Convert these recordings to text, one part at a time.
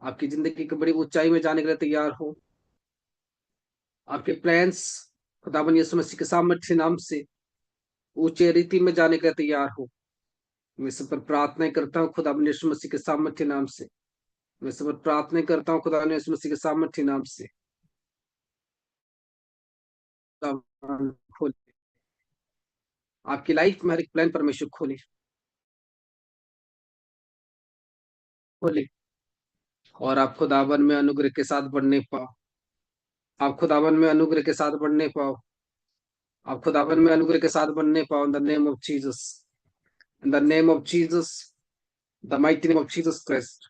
आपकी जिंदगी की बड़ी ऊंचाई में जाने के लिए तैयार हो। आपके प्लान्स खुदावन यीशु मसीह के सामर्थ्य नाम से ऊंचे रीति में जाने के लिए तैयार हो। मैं सब पर प्रार्थना करता हूँ खुदावन यीशु मसीह के सामर्थ्य नाम से। मैं सब पर प्रार्थना करता हूँ खुदावन यीशु मसीह के सामर्थ्य नाम से। खुदावन खोले आपकी लाइफ में हर एक प्लान परमेश्वर खोले खोले, और आप खुदावन में अनुग्रह के साथ बढ़ने पाओ। आप खुदावन में अनुग्रह के साथ बढ़ने पाओ। आप खुदावन में अनुग्रह के साथ बढ़ने पाओ। In the name of Jesus, in the name of Jesus, the mighty name of Jesus Christ.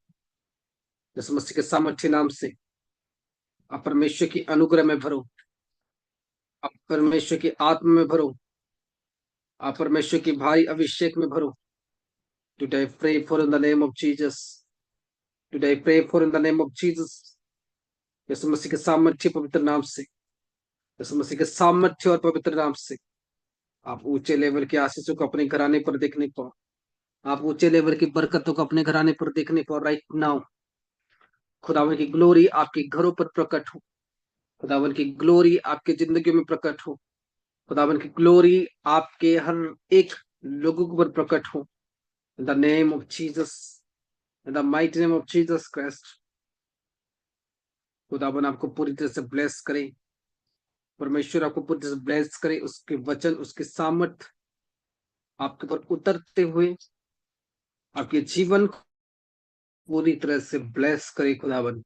यीशु मसीह के सामर्थ्य नाम से आप परमेश्वर की अनुग्रह में भरो। आप परमेश्वर की आत्मा में भरो। आप परमेश्वर की भारी अभिषेक में भरो। Today pray for in the name of Jesus. Today pray for in the name of Jesus. यीशु मसीह के सामर्थ्य पवित्र नाम से, यीशु मसीह के सामर्थ्य और पवित्र नाम से आप ऊंचे लेवल की आशीषों को अपने घराने पर देखने पाओ। आप ऊंचे लेवल की बरकतों को अपने घराने पर देखने पाओ राइट नाउ। खुदावन की ग्लोरी आपके घरों पर प्रकट हो। खुदावन की ग्लोरी आपके जिंदगी में प्रकट हो। खुदावन की ग्लोरी आपके हर एक लोगों के ऊपर प्रकट हो। इन the name of Jesus, in the mighty name of Jesus Christ. खुदावन आपको पूरी तरह से ब्लेस करे। परमेश्वर आपको पूरी तरह से ब्लेस करे। उसके वचन, उसके सामर्थ आपके ऊपर उतरते हुए आपके जीवन को पूरी तरह से ब्लेस करे खुदावन।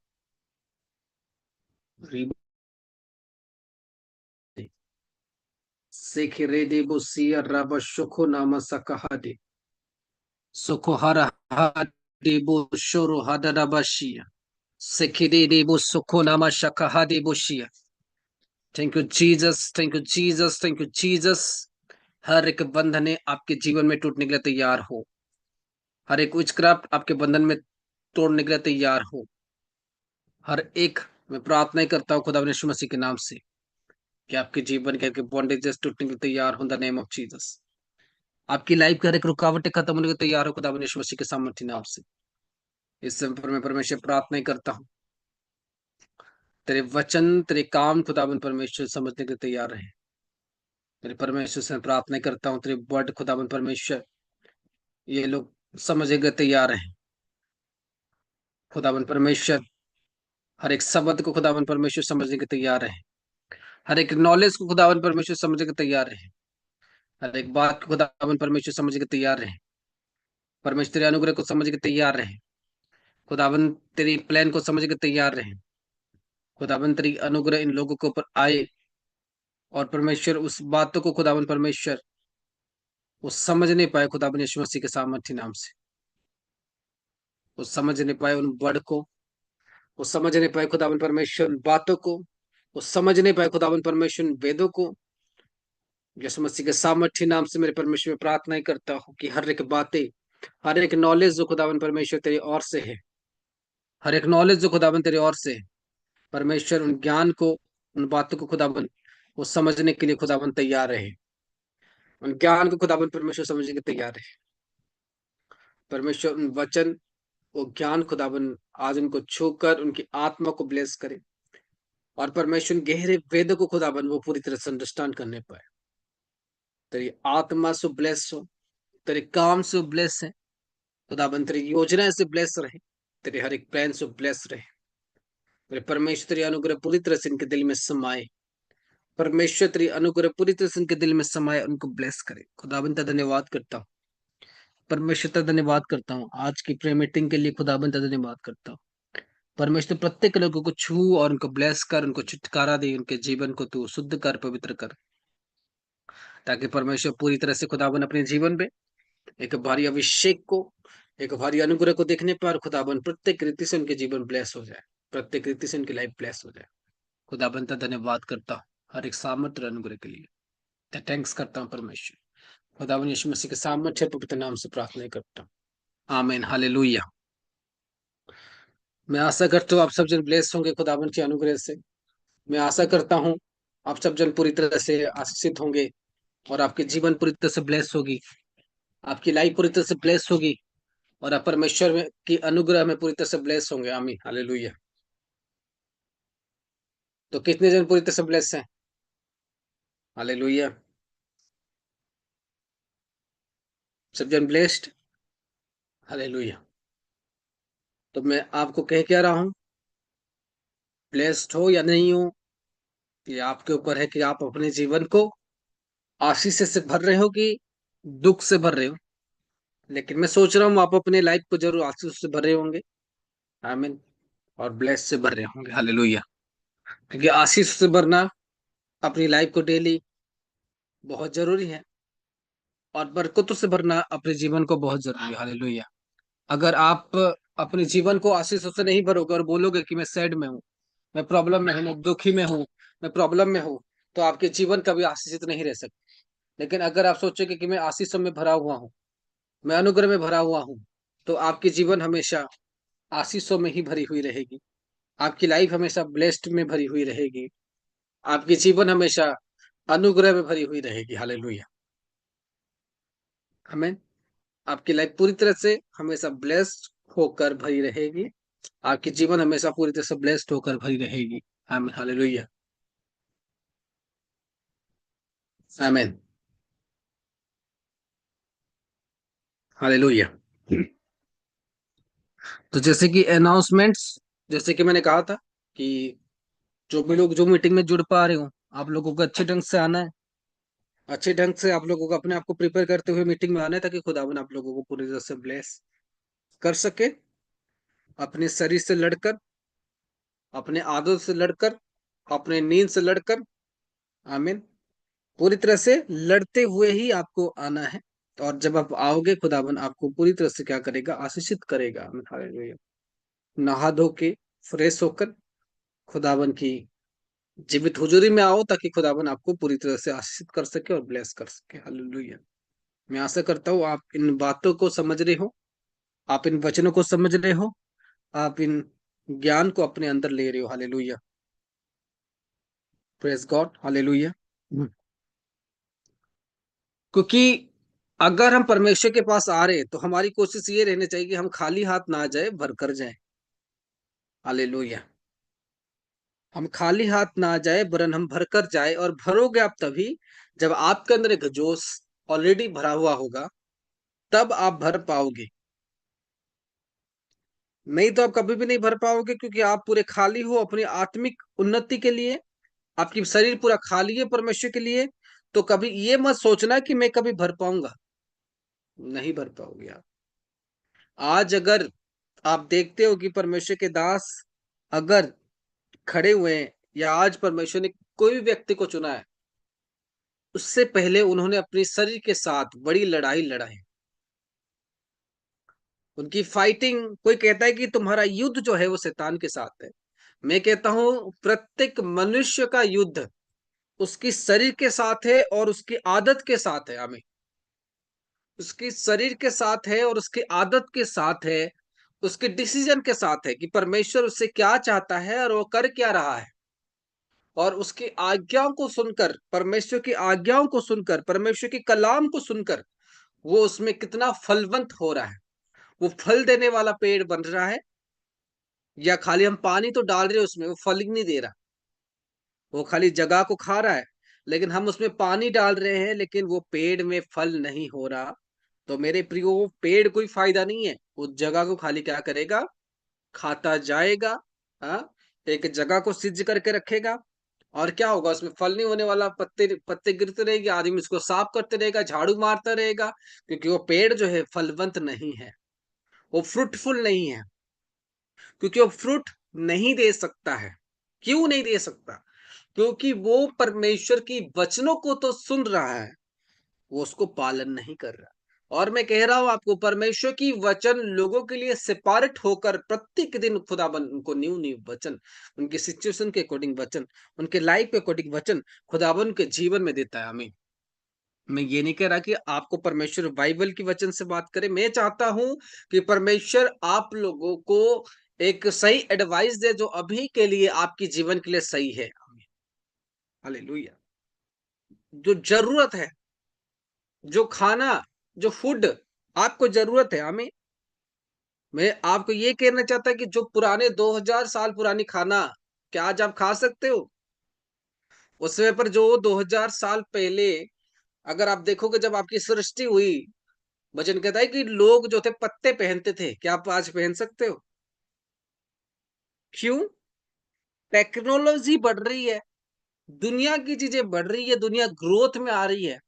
सेखिरेदे बुसिया रब शोखो नामा सकहादे सोकोहारा हादे बुशोरो हादराबाशिया सेखिरेदे बुसोखो नामा शकहादे बुशिया। Thank you Jesus, thank you Jesus, thank you Jesus. हर एक बंधने आपके जीवन में टूटने के लिए तैयार हो। हर एक विचक्राफ्ट आपके बंधन में तोड़ने के लिए तैयार हो। हर एक मैं प्रार्थना करता हूँ खुदा यीशु मसीह के नाम से कि आपके जीवन के बॉन्डेजेस टूटने के लिए तैयार हो। द नेम ऑफ जीसस आपकी लाइफ की हर एक रुकावटें खत्म होने के लिए तैयार हो खुदा यीशु मसीह के सामर्थ्य नाम से। इस समय पर मैं परमेश्वर प्रार्थना करता हूँ तेरे वचन, तेरे काम खुदावन परमेश्वर समझने के लिए तैयार रहे। तेरे परमेश्वर से प्रार्थना करता हूँ तेरे वर्ड खुदावन परमेश्वर ये लोग समझने के लिए तैयार रहे। खुदावन परमेश्वर हर एक शब्द को खुदावन परमेश्वर समझने के तैयार रहे। हर एक नॉलेज को खुदावन परमेश्वर समझने के तैयार रहे। हर एक बात को खुदावन परमेश्वर समझने के तैयार रहे। परमेश्वर तेरे अनुग्रह को समझ के तैयार रहे। खुदावन तेरी प्लान को समझ के तैयार रहे। खुदावन तेरी अनुग्रह इन लोगों के ऊपर आए और परमेश्वर उस बातों को खुदावन परमेश्वर वो समझ नहीं पाए खुदावन यीशु मसीह के सामर्थ्य नाम से। वो समझ नहीं पाए उन वर्ड को, वो समझ नहीं पाए खुदावन परमेश्वर उन बातों को, वो समझ नहीं पाए खुदावन परमेश्वर उन वेदों को। यीशु मसीह के सामर्थ्य नाम से मेरे परमेश्वर में प्रार्थना करता हूँ कि हर एक बातें, हर एक नॉलेज जो खुदावन परमेश्वर तेरी ओर से है, हर एक नॉलेज जो खुदावन तेरी ओर से है, परमेश्वर उन ज्ञान को, उन बातों को खुदावन वो समझने के लिए खुदावन तैयार रहे। उन ज्ञान को खुदावन परमेश्वर समझने के तैयार रहे। परमेश्वर उन वचन, वो ज्ञान खुदावन आज उनको छूकर उनकी आत्मा को ब्लेस करे और परमेश्वर गहरे वेद को खुदावन वो पूरी तरह से अंडरस्टैंड करने पाए। तेरी आत्मा से ब्लेस हो, तेरे काम से ब्लेस है खुदावन, तेरी योजना से ब्लेस रहे, तेरे हर एक प्लान से ब्लेस रहे। तेरे परमेश्वर तेरी अनुग्रह पूरी तरह से इनके दिल में समाये। परमेश्वर तेरी अनुग्रह पूरी तरह से इनके दिल में समाये, उनको ब्लेस करे। खुदावन का धन्यवाद करता हूँ। परमेश्वर का धन्यवाद करता हूँ आज की प्रेयर मीटिंग के लिए। खुदावन का धन्यवाद करता हूँ। परमेश्वर प्रत्येक लोगों को छू और उनको ब्लेस कर, उनको छुटकारा दे, उनके जीवन को तू शुद्ध कर, पवित्र कर, ताकि परमेश्वर पूरी तरह से खुदावन अपने जीवन में एक भारी अभिषेक को, एक भारी अनुग्रह को देखने पर खुदावन प्रत्येक रीति से उनके जीवन ब्लेस हो जाए, प्रत्येक रीति से उनकी लाइफ ब्लेस हो जाए। खुदावन का धन्यवाद करता हूँ हर एक सामर्थ्य अनुग्रह के लिए। थैंक्स करता हूँ परमेश्वर। खुदावन यीशु मसीह के सामर्थ्य पवित्र नाम से प्रार्थना करता हूँ। आमीन, हालेलुया। मैं आशा करता हूँ आप सब जन ब्लेस होंगे खुदावन के अनुग्रह से। मैं आशा करता हूँ आप सब जन पूरी तरह से आशीषित होंगे और आपके जीवन पूरी तरह से ब्लेस होगी, आपकी लाइफ पूरी तरह से ब्लेस होगी। और आप परमेश्वर में की अनुग्रह में पूरी तरह से ब्लेस होंगे। आमीन, हालेलुया। तो कितने जन पूरी तरह से ब्लेस हैं? हालेलुया। सब जन ब्लेस्ड। हालेलुया। तो मैं आपको कह क्या रहा हूँ, ब्लेस्ड हो या नहीं हो, ये आपके ऊपर है कि आप अपने जीवन को आशीष से भर रहे हो कि दुख से भर रहे हो। लेकिन मैं सोच रहा हूँ आप अपने लाइफ को जरूर आशीष से भर रहे होंगे। आमीन। और ब्लेस से भर रहे होंगे। हालेलुया। क्योंकि आशीष से भरना अपनी लाइफ को डेली बहुत जरूरी है, और बरकतों से भरना अपने जीवन को बहुत जरूरी है। हालेलुया। अगर आप अपने जीवन को आशीषों से नहीं भरोगे और बोलोगे कि मैं सैड में हूँ, मैं प्रॉब्लम में हूँ, मैं दुखी में हूँ, मैं प्रॉब्लम में हूँ, तो आपके जीवन कभी आशीषित नहीं रह सकते। लेकिन अगर आप सोचोगे कि मैं आशीषों में भरा हुआ हूँ, मैं अनुग्रह में भरा हुआ हूँ, तो आपकी जीवन हमेशा आशीषों में ही भरी हुई रहेगी। आपकी लाइफ हमेशा ब्लेस्ड में भरी हुई रहेगी। आपकी जीवन हमेशा अनुग्रह में भरी हुई रहेगी। हालेलुया। हमें आपकी लाइफ पूरी तरह से हमेशा ब्लेस्ड होकर भरी रहेगी। आपकी जीवन हमेशा पूरी तरह से ब्लेस्ड होकर भरी रहेगी। आमीन, हालेलुया। आमीन, हालेलुया। तो जैसे कि अनाउंसमेंट्स, जैसे कि मैंने कहा था कि जो भी लोग जो मीटिंग में जुड़ पा रहे हो, आप लोगों को अच्छे ढंग से आना है। अच्छे ढंग से आप लोगों को अपने आप को प्रिपेयर करते हुए मीटिंग में आना है, ताकि खुदावन आप लोगों को पूरी तरह से ब्लेस कर सके। अपने शरीर से लड़कर, अपने आदत से लड़कर, अपने नींद से लड़कर। आमीन। पूरी तरह से लड़ते हुए ही आपको आना है। और जब आप आओगे, खुदावन आपको पूरी तरह से क्या करेगा, आशीषित करेगा। आमीन, हालेलुया। नहा धो के फ्रेश होकर खुदावन की जीवित हुजूरी में आओ, ताकि खुदावन आपको पूरी तरह से आशीषित कर सके और ब्लेस कर सके। हालेलुया। मैं आशा करता हूँ आप इन बातों को समझ रहे हो, आप इन वचनों को समझ रहे हो, आप इन ज्ञान को अपने अंदर ले रहे हो। हालेलुया। Praise God. हालेलुया। क्योंकि अगर हम परमेश्वर के पास आ रहे, तो हमारी कोशिश ये रहनी चाहिए कि हम खाली हाथ ना जाए, भर कर जाए। हालेलुया। हम खाली हाथ ना जाए, वरन हम भर कर जाए। और भरोगे आप तभी जब आपके अंदर एक जोश ऑलरेडी भरा हुआ होगा, तब आप भर पाओगे। नहीं तो आप कभी भी नहीं भर पाओगे, क्योंकि आप पूरे खाली हो अपनी आत्मिक उन्नति के लिए। आपकी शरीर पूरा खाली है परमेश्वर के लिए। तो कभी ये मत सोचना कि मैं कभी भर पाऊंगा। नहीं भर पाओगे आप। आज अगर आप देखते हो कि परमेश्वर के दास अगर खड़े हुए हैं, या आज परमेश्वर ने कोई भी व्यक्ति को चुना है, उससे पहले उन्होंने अपने शरीर के साथ बड़ी लड़ाई लड़ा है। उनकी फाइटिंग, कोई कहता है कि तुम्हारा युद्ध जो है वो शैतान के साथ है। मैं कहता हूं प्रत्येक मनुष्य का युद्ध उसकी शरीर के साथ है और उसकी आदत के साथ है। हमें उसकी शरीर के साथ है और उसकी आदत के साथ है, उसके डिसीजन के साथ है कि परमेश्वर उससे क्या चाहता है और वो कर क्या रहा है। और उसकी आज्ञाओं को सुनकर, परमेश्वर की आज्ञाओं को सुनकर, परमेश्वर की कलाम को सुनकर वो उसमें कितना फलवंत हो रहा है। वो फल देने वाला पेड़ बन रहा है, या खाली हम पानी तो डाल रहे हैं उसमें, वो फल ही नहीं दे रहा। वो खाली जगह को खा रहा है, लेकिन हम उसमें पानी डाल रहे हैं, लेकिन वो पेड़ में फल नहीं हो रहा। तो मेरे प्रियो, वो पेड़ कोई फायदा नहीं है। वो जगह को खाली क्या करेगा, खाता जाएगा। हाँ, एक जगह को सिद्ध करके रखेगा। और क्या होगा, उसमें फल नहीं होने वाला। पत्ते पत्ते गिरते रहेंगे, आदमी उसको साफ करते रहेगा, झाड़ू मारता रहेगा, क्योंकि वो पेड़ जो है फलवंत नहीं है, वो फ्रूटफुल नहीं है। क्योंकि वो फ्रूट नहीं दे सकता है। क्यों नहीं दे सकता? क्योंकि वो परमेश्वर की वचनों को तो सुन रहा है, वो उसको पालन नहीं कर रहा। और मैं कह रहा हूं आपको, परमेश्वर की वचन लोगों के लिए सेपरेट होकर प्रत्येक दिन खुदाबन उनको न्यू न्यू वचन, उनकी सिचुएशन के अकॉर्डिंग वचन, उनके लाइफ के अकॉर्डिंग वचन खुदाबन के जीवन में देता है। हमें, मैं ये नहीं कह रहा कि आपको परमेश्वर बाइबल की वचन से बात करे। मैं चाहता हूं कि परमेश्वर आप लोगों को एक सही एडवाइस दे, जो अभी के लिए आपकी जीवन के लिए सही है। हालेलुया। जो जरूरत है, जो खाना, जो फूड आपको जरूरत है, हमें मैं आपको ये कहना चाहता कि जो पुराने 2000 साल पुरानी खाना क्या आज आप खा सकते हो? उस समय पर जो 2000 साल पहले अगर आप देखोगे जब आपकी सृष्टि हुई, वचन कहता है कि लोग जो थे पत्ते पहनते थे, क्या आप आज पहन सकते हो? क्यों? टेक्नोलॉजी बढ़ रही है, दुनिया की चीजें बढ़ रही है, दुनिया ग्रोथ में आ रही है।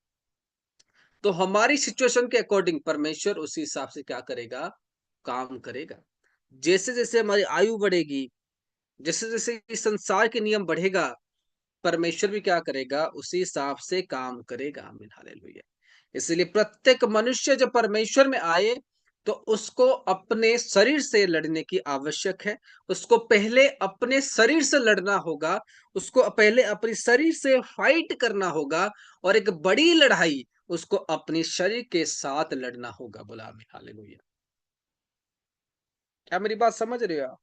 तो हमारी सिचुएशन के अकॉर्डिंग परमेश्वर उसी हिसाब से क्या करेगा? काम करेगा। जैसे-जैसे हमारी आयु बढ़ेगी, जैसे-जैसे इस संसार के नियम बढ़ेगा, परमेश्वर भी क्या करेगा? उसी हिसाब से काम करेगा। आमीन, हालेलुया। इसलिए प्रत्येक मनुष्य जब परमेश्वर में आए, तो उसको अपने शरीर से लड़ने की आवश्यक है। उसको पहले अपने शरीर से लड़ना होगा, उसको पहले अपने शरीर से फाइट करना होगा और एक बड़ी लड़ाई उसको अपने शरीर के साथ लड़ना होगा। बोला आमीन, हालेलुया। क्या मेरी बात समझ रहे हो आप?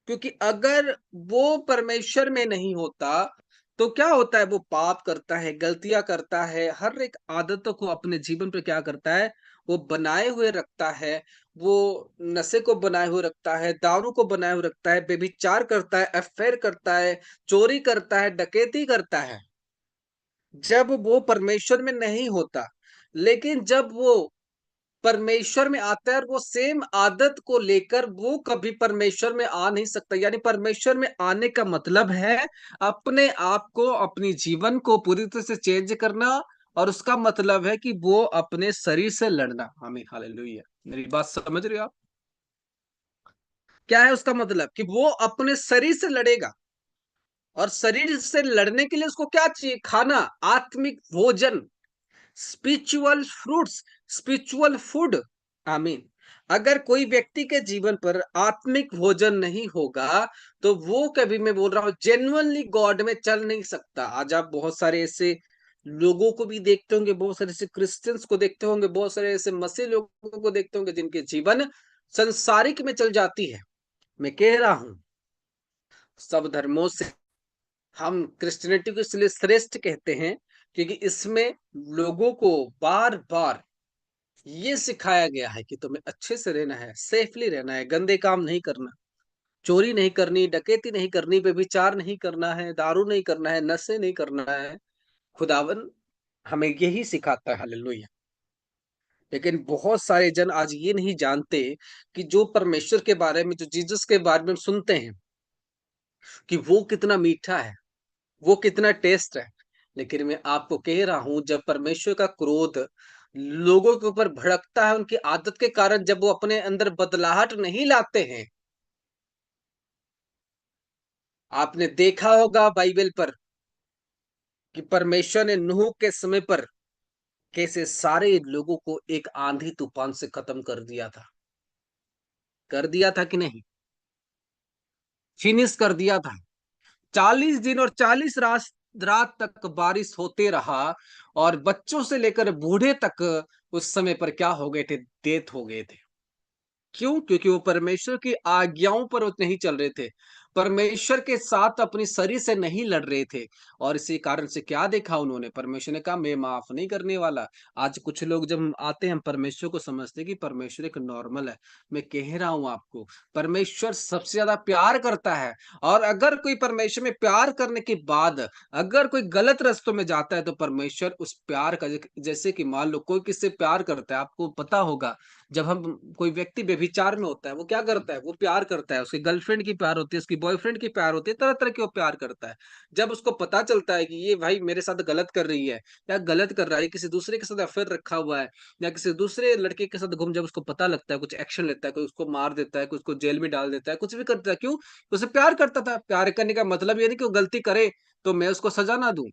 क्योंकि अगर वो परमेश्वर में नहीं होता, तो क्या होता है? वो पाप करता है, गलतियाँ करता है, हर एक आदतों को अपने जीवन पे क्या करता है? वो बनाए हुए रखता है, वो नशे को बनाए हुए रखता है, दारू को बनाए हुए रखता है, व्यभिचार करता है, अफ़ेयर करता है, चोरी करता है, डकैती करता है। जब वो परमेश्वर में नहीं होता, लेकिन जब वो परमेश्वर में आता है और वो सेम आदत को लेकर वो कभी परमेश्वर में आ नहीं सकता। यानी परमेश्वर में आने का मतलब है अपने आप को, अपनी जीवन को पूरी तरह से चेंज करना और उसका मतलब है कि वो अपने शरीर से लड़ना। आमीन, हालेलुया। मेरी बात समझ रहे हो आप? क्या है उसका मतलब? कि वो अपने शरीर से लड़ेगा और शरीर से लड़ने के लिए उसको क्या चाहिए? खाना, आत्मिक भोजन, स्पिरिचुअल फ्रूट्स, स्पिरिचुअल फूड। आमीन। अगर कोई व्यक्ति के जीवन पर आत्मिक भोजन नहीं होगा, तो वो कभी, मैं बोल रहा हूँ, जेन्युइनली गॉड में चल नहीं सकता। आज आप बहुत सारे ऐसे लोगों को भी देखते होंगे, बहुत सारे ऐसे क्रिश्चियंस को देखते होंगे, बहुत सारे ऐसे मसीह लोगों को देखते होंगे जिनके जीवन संसारिक में चल जाती है। मैं कह रहा हूँ, सब धर्मों से हम क्रिश्चियनिटी को इसलिए श्रेष्ठ कहते हैं क्योंकि इसमें लोगों को बार-बार ये सिखाया गया है कि तुम्हें अच्छे से रहना है, सेफली रहना है, गंदे काम नहीं करना, चोरी नहीं करनी, डकैती नहीं करनी, व्यभिचार नहीं करना है, दारू नहीं करना है, नशे नहीं करना है। खुदावन हमें यही सिखाता है, हालेलुया। लेकिन बहुत सारे जन आज ये नहीं जानते कि जो परमेश्वर के बारे में, जो जीसस के बारे में हम सुनते हैं कि वो कितना मीठा है, वो कितना टेस्ट है। लेकिन मैं आपको कह रहा हूँ, जब परमेश्वर का क्रोध लोगों के ऊपर भड़कता है उनकी आदत के कारण, जब वो अपने अंदर बदलाहट नहीं लाते हैं, आपने देखा होगा बाइबल पर कि परमेश्वर ने नूह के समय पर कैसे सारे लोगों को एक आंधी तूफान से खत्म कर दिया था कि नहीं? फिनिश कर दिया था। 40 दिन और 40 रात तक बारिश होते रहा और बच्चों से लेकर बूढ़े तक उस समय पर क्या हो गए थे? डेथ हो गए थे। क्यों? क्योंकि वो परमेश्वर की आज्ञाओं पर वो नहीं चल रहे थे। परमेश्वर के साथ अपनी शरीर से नहीं लड़ रहे थे और इसी कारण से क्या देखा उन्होंने? परमेश्वर ने कहा मैं माफ़ नहीं करने वाला। आज कुछ लोग जब हम आते हैं, हम परमेश्वर को समझते हैं कि परमेश्वर एक नॉर्मल है। मैं कह रहा हूँ आपको, परमेश्वर सबसे ज़्यादा प्यार करता है और अगर कोई परमेश्वर में प्यार करने के बाद अगर कोई गलत रास्तों में जाता है, तो परमेश्वर उस प्यार का जैसे कि मान लो कोई किससे प्यार करता है, आपको पता होगा जब हम कोई व्यक्ति व्यभिचार में होता है, वो क्या करता है? वो प्यार करता है, उसकी गर्लफ्रेंड की प्यार होती है, उसकी बॉयफ्रेंड की प्यार होती है, तरह-तरह की वो प्यार करता है। जब उसको पता चलता है कि ये भाई मेरे साथ गलत कर रही है या गलत कर रहा है, किसी दूसरे के साथ अफ़ेयर रखा हुआ है या किसी दूसरे लड़के के साथ जब उसको पता लगता है, कुछ एक्शन लेता है, कोई उसको मार देता है, कोई उसको जेल में डाल देता है, कुछ भी करता है, क्यों? उसे प्यार करता था। प्यार करने का मतलब ये नहीं कि वो गलती करे, तो मैं उसको सज़ा ना दूँ।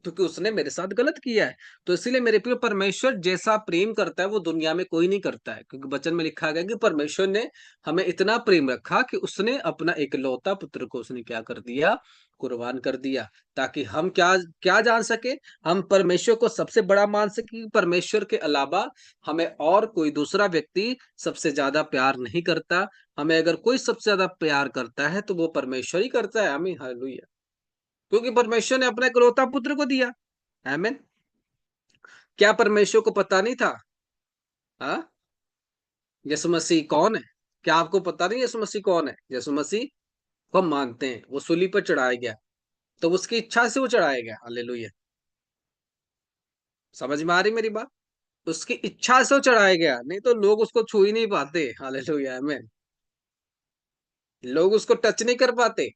क्योंकि उसने मेरे साथ गलत किया है। तो इसीलिए मेरे प्रिय, परमेश्वर जैसा प्रेम करता है वो दुनिया में कोई नहीं करता है। क्योंकि वचन में लिखा गया है कि परमेश्वर ने हमें इतना प्रेम रखा कि उसने अपना इकलौता पुत्र को उसने क्या कर दिया? कुर्बान कर दिया। ताकि हम क्या क्या जान सके? हम परमेश्वर को सबसे बड़ा मान सके कि परमेश्वर के अलावा हमें और कोई दूसरा व्यक्ति सबसे ज़्यादा प्यार नहीं करता। हमें अगर कोई सबसे ज़्यादा प्यार करता है तो वो परमेश्वर ही करता है। आमीन, हालेलुया। क्योंकि परमेश्वर ने अपना इकलौता पुत्र को दिया। आमीन। क्या परमेश्वर को पता नहीं था? हाँ? यीशु मसीह कौन है? क्या आपको पता नहीं यीशु मसीह कौन है? यीशु मसीह को हम मानते हैं, वो सूली पर चढ़ाया गया, तो उसकी इच्छा से वो चढ़ाया गया। हालेलुया। समझ में आ रही मेरी बात? उसकी इच्छा से वो चढ़ाया गया, नहीं तो लोग उसको छू ही नहीं पाते। हालेलुया में लोग उसको टच नहीं कर पाते।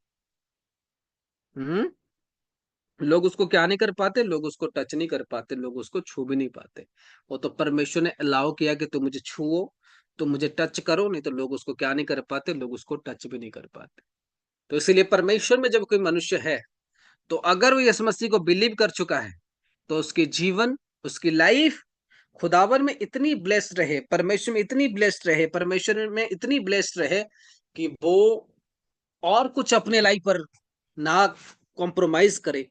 हम्म। लोग उसको क्या नहीं कर पाते? लोग उसको टच नहीं कर पाते, लोग उसको छू भी नहीं पाते। वो तो परमेश्वर ने अलाउ किया कि तुम मुझे छुओ, तुम मुझे टच करो, नहीं तो लोग उसको क्या नहीं कर पाते? लोग उसको टच भी नहीं कर पाते। तो इसीलिए परमेश्वर में जब कोई मनुष्य है, तो अगर वो यीशु मसीह को बिलीव कर चुका है, तो उसकी जीवन, उसकी लाइफ खुदावन में इतनी ब्लेस्ड रहे, परमेश्वर में इतनी ब्लेस्ड रहे, परमेश्वर में इतनी ब्लेस्ड रहे कि वो और कुछ अपने लाइफ पर ना कॉम्प्रोमाइज करे,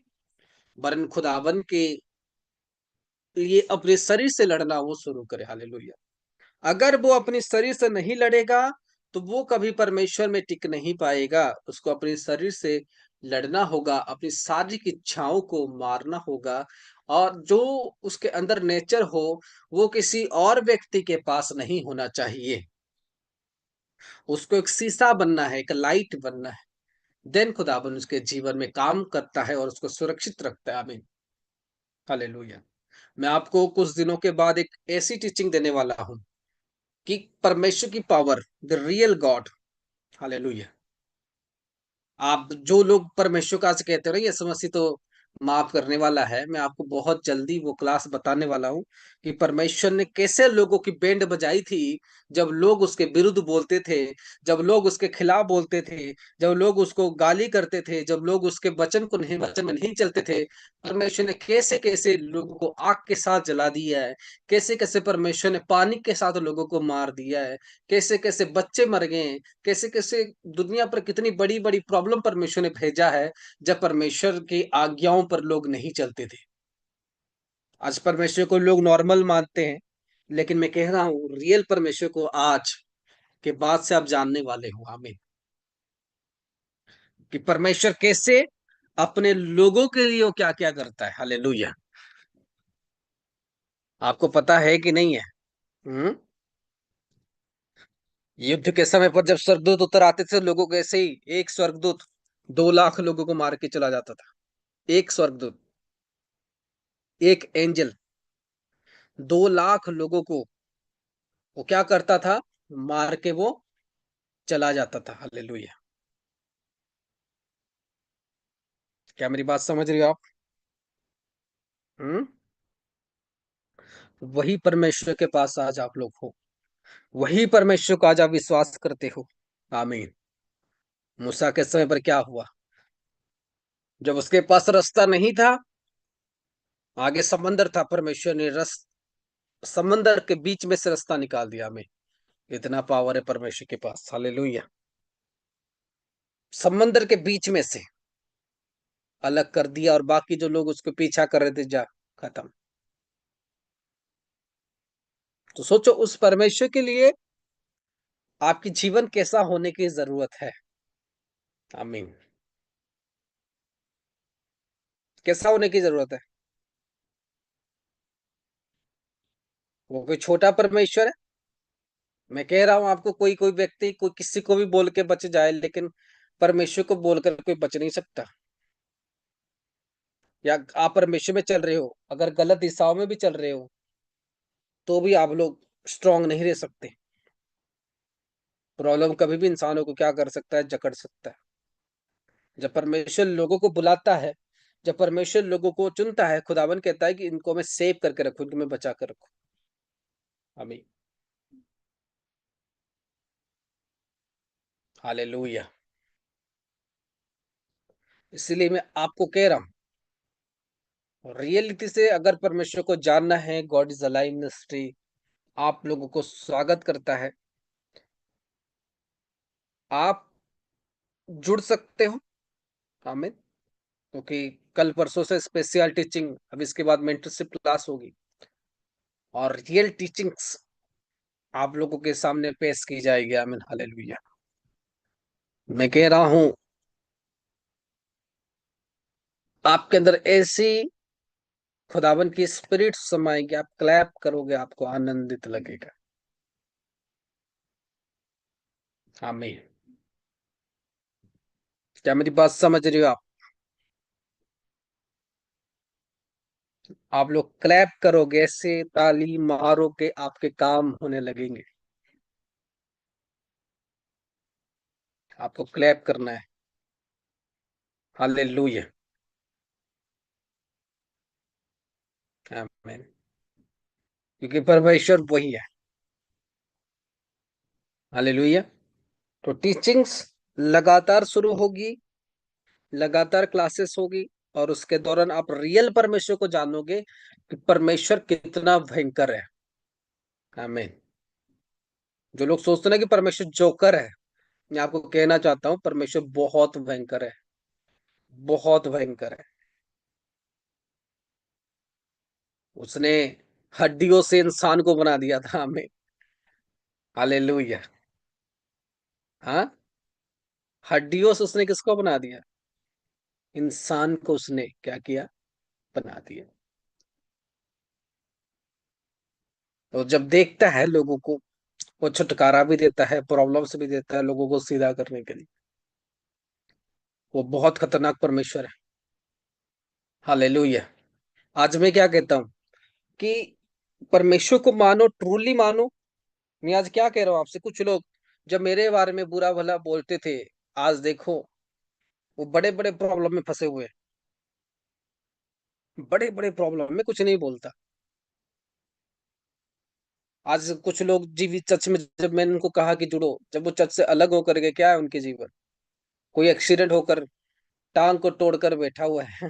वरन खुदावन के लिए अपने शरीर से लड़ना वो शुरू करे। हालेलुया। अगर वो अपने शरीर से नहीं लड़ेगा, तो वो कभी परमेश्वर में टिक नहीं पाएगा। उसको अपने शरीर से लड़ना होगा, अपनी शारीरिक इच्छाओं को मारना होगा, और जो उसके अंदर नेचर हो, वो किसी और व्यक्ति के पास नहीं होना चाहिए। उसको एक शीशा बनना है, एक लाइट बनना है। देन खुदाबंद उसके जीवन में काम करता है और उसको सुरक्षित रखता है। आमीन। हालेलुया। मैं आपको कुछ दिनों के बाद एक ऐसी टीचिंग देने वाला हूं कि परमेश्वर की power, the real God. Hallelujah. आप जो लोग परमेश्वर का आज कहते हो ना यीशु मसीह तो माफ करने वाला है, मैं आपको बहुत जल्दी वो क्लास बताने वाला हूँ कि परमेश्वर ने कैसे लोगों की बैंड बजाई थी जब लोग उसके विरुद्ध बोलते थे, जब लोग उसके खिलाफ बोलते थे, जब लोग उसको गाली करते थे, जब लोग उसके वचन को नहीं, वचन में नहीं चलते थे। परमेश्वर ने कैसे कैसे लोगों को आग के साथ जला दिया है, कैसे कैसे परमेश्वर ने पानी के साथ लोगों को मार दिया है, कैसे कैसे बच्चे मर गए हैं, कैसे कैसे दुनिया पर कितनी बड़ी बड़ी प्रॉब्लम परमेश्वर ने भेजा है, जब परमेश्वर की आज्ञाओं पर लोग नहीं चलते थे। आज परमेश्वर को लोग नॉर्मल मानते हैं, लेकिन मैं कह रहा हूँ रियल परमेश्वर को आज के बाद से आप जानने वाले हो। आमीन। कि परमेश्वर कैसे अपने लोगों के लिए वो क्या क्या करता है। हालेलुया। आपको पता है कि नहीं है? हम्म। युद्ध के समय पर जब स्वर्गदूत उतर आते थे, लोगों को ऐसे ही एक स्वर्गदूत 2 लाख लोगों को मार के चला जाता था। एक स्वर्गदूत, एक एंजल 2 लाख लोगों को वो क्या करता था? मार के वो चला जाता था। हालेलुया। क्या मेरी बात समझ रही हो आप? हम्म। वही परमेश्वर के पास आज आप लोग हो, वही परमेश्वर को आज आप विश्वास करते हो। आमीन। मूसा के समय पर क्या हुआ? जब उसके पास रास्ता नहीं था, आगे समंदर था, परमेश्वर ने रस समंदर के बीच में से रास्ता निकाल दिया। हमें इतना पावर है परमेश्वर के पास। हालेलुया। समंदर के बीच में से अलग कर दिया, और बाकी जो लोग उसको पीछा कर रहे थे, जा खत्म। तो सोचो उस परमेश्वर के लिए आपकी जीवन कैसा होने की जरूरत है। आमीन। कैसा होने की जरूरत है? वो कोई छोटा परमेश्वर है? मैं कह रहा हूं आपको, कोई कोई व्यक्ति कोई किसी को भी बोल के बच जाए, लेकिन परमेश्वर को बोलकर कोई बच नहीं सकता। या आप परमेश्वर में चल रहे हो, अगर गलत दिशाओं में भी चल रहे हो, तो भी आप लोग स्ट्रांग नहीं रह सकते। प्रॉब्लम कभी भी इंसानों को क्या कर सकता है? जकड़ सकता है। जब परमेश्वर लोगों को बुलाता है, जब परमेश्वर लोगों को चुनता है, खुदावन कहता है कि इनको मैं सेव करके रखूं, इनको मैं बचा कर रखूं। आमीन। हालेलुया। इसलिए मैं आपको कह रहा हूँ, रियलिटी से अगर परमेश्वर को जानना है, गॉड इज अलाइव मिनिस्ट्री आप लोगों को स्वागत करता है। आप जुड़ सकते हो। आमीन। क्योंकि कल परसों से स्पेशल टीचिंग, अब इसके बाद मेंटरशिप क्लास होगी, और रियल टीचिंग्स आप लोगों के सामने पेश की जाएगी। आमीन। हालेलुया। मैं कह रहा हूँ आपके अंदर ऐसी खुदावन की स्पिरिट समाएगी, आप क्लैप करोगे, आपको आनंदित लगेगा। आमीन। क्या मेरी बात समझ रही हो आप? आप लोग क्लैप करोगे, ऐसे ताली मारोगे, आपके काम होने लगेंगे। आपको क्लैप करना है। हालेलुया। आमीन। क्योंकि परमेश्वर वही है। हालेलुया। तो टीचिंग्स लगातार शुरू होगी, लगातार क्लासेस होगी, और उसके दौरान आप रियल परमेश्वर को जानोगे कि परमेश्वर कितना भयंकर है। आमीन। जो लोग सोचते हैं ना कि परमेश्वर जोकर है, मैं आपको कहना चाहता हूँ परमेश्वर बहुत भयंकर है। बहुत भयंकर है। उसने हड्डियों से इंसान को बना दिया था हमें। हालेलुया। हाँ। हड्डियों से उसने किसको बना दिया? इंसान को उसने क्या किया? बना दिया। और जब देखता है लोगों को, वो छुटकारा भी देता है, प्रॉब्लम्स भी देता है लोगों को सीधा करने के लिए। वो बहुत खतरनाक परमेश्वर है। हालेलुया। आज मैं क्या कहता हूँ कि परमेश्वर को मानो, ट्रूली मानो। मैं आज क्या कह रहा हूँ आपसे, कुछ लोग जब मेरे बारे में बुरा भला बोलते थे, आज देखो वो बड़े बड़े प्रॉब्लम में फंसे हुए हैं। बड़े बड़े प्रॉब्लम में कुछ नहीं बोलता। आज कुछ लोग जीवित चर्च में, जब मैंने उनको कहा कि जुड़ो, जब वो चर्च से अलग होकर गए, क्या है उनके जीवन? कोई एक्सीडेंट होकर टांग को तोड़कर बैठा हुआ है।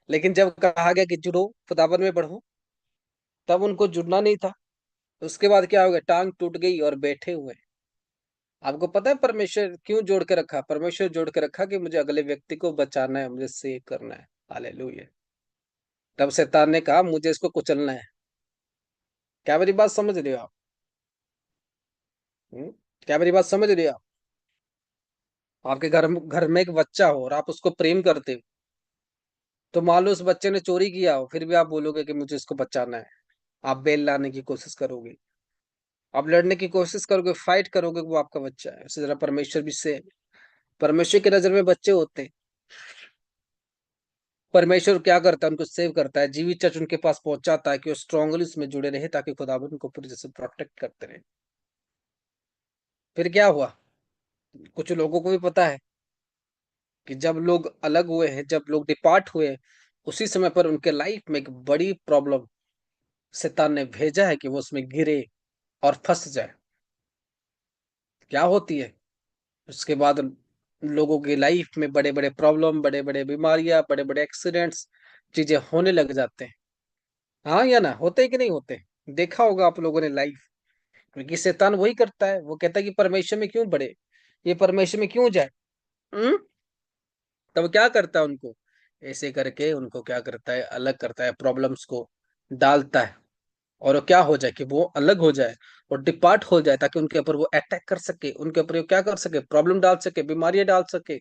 लेकिन जब कहा गया कि जुड़ो, खुदावन में बढ़ो, तब उनको जुड़ना नहीं था। उसके बाद क्या हो गया? टांग टूट गई और बैठे हुए। आपको पता है परमेश्वर क्यों जोड़ के रखा? परमेश्वर जोड़ के रखा कि मुझे अगले व्यक्ति को बचाना है, मुझे सेव करना है। हालेलुया। तब शैतान ने कहा मुझे इसको कुचलना है। क्या मेरी बात समझ रहे हो आप? हम्म? क्या मेरी बात समझ रहे हो आप? आपके घर में एक बच्चा हो और आप उसको प्रेम करते हो, तो मान लो उस बच्चे ने चोरी किया हो, फिर भी आप बोलोगे कि मुझे इसको बचाना है। आप बेल लाने की कोशिश करोगे, आप लड़ने की कोशिश करोगे, फाइट करोगे, वो आपका बच्चा है। उसी तरह परमेश्वर भी से, परमेश्वर की नजर में बच्चे होते हैं। परमेश्वर क्या करता है? उनको सेव करता है, जीवित चर्च उनके पास पहुंचाता है कि वो स्ट्रांगली उसमें जुड़े रहे, ताकि खुदावन उनको पूरी जैसे प्रोटेक्ट करते रहे। फिर क्या हुआ? कुछ लोगों को भी पता है कि जब लोग अलग हुए हैं, जब लोग डिपार्ट हुए हैं, उसी समय पर उनके लाइफ में एक बड़ी प्रॉब्लम शैतान ने भेजा है कि वो उसमें गिरे और फंस जाए। क्या होती है? उसके बाद लोगों की लाइफ में बड़े बड़े प्रॉब्लम, बड़े बड़े बीमारियां, बड़े बड़े एक्सीडेंट्स, चीजें होने लग जाते हैं। हाँ या ना? होते हैं कि नहीं होते? देखा होगा आप लोगों ने लाइफ। क्योंकि शैतान वही करता है, वो कहता है कि परमेश्वर में क्यों बढ़े, ये परमेश्वर में क्यों जाए। हम्म? तब क्या करता है उनको? ऐसे करके उनको क्या करता है? अलग करता है, प्रॉब्लम्स को डालता है। और वो क्या हो जाए कि वो अलग हो जाए और डिपार्ट हो जाए, ताकि उनके ऊपर वो अटैक कर सके, उनके ऊपर वो क्या कर सके? प्रॉब्लम डाल सके, बीमारियां डाल सके।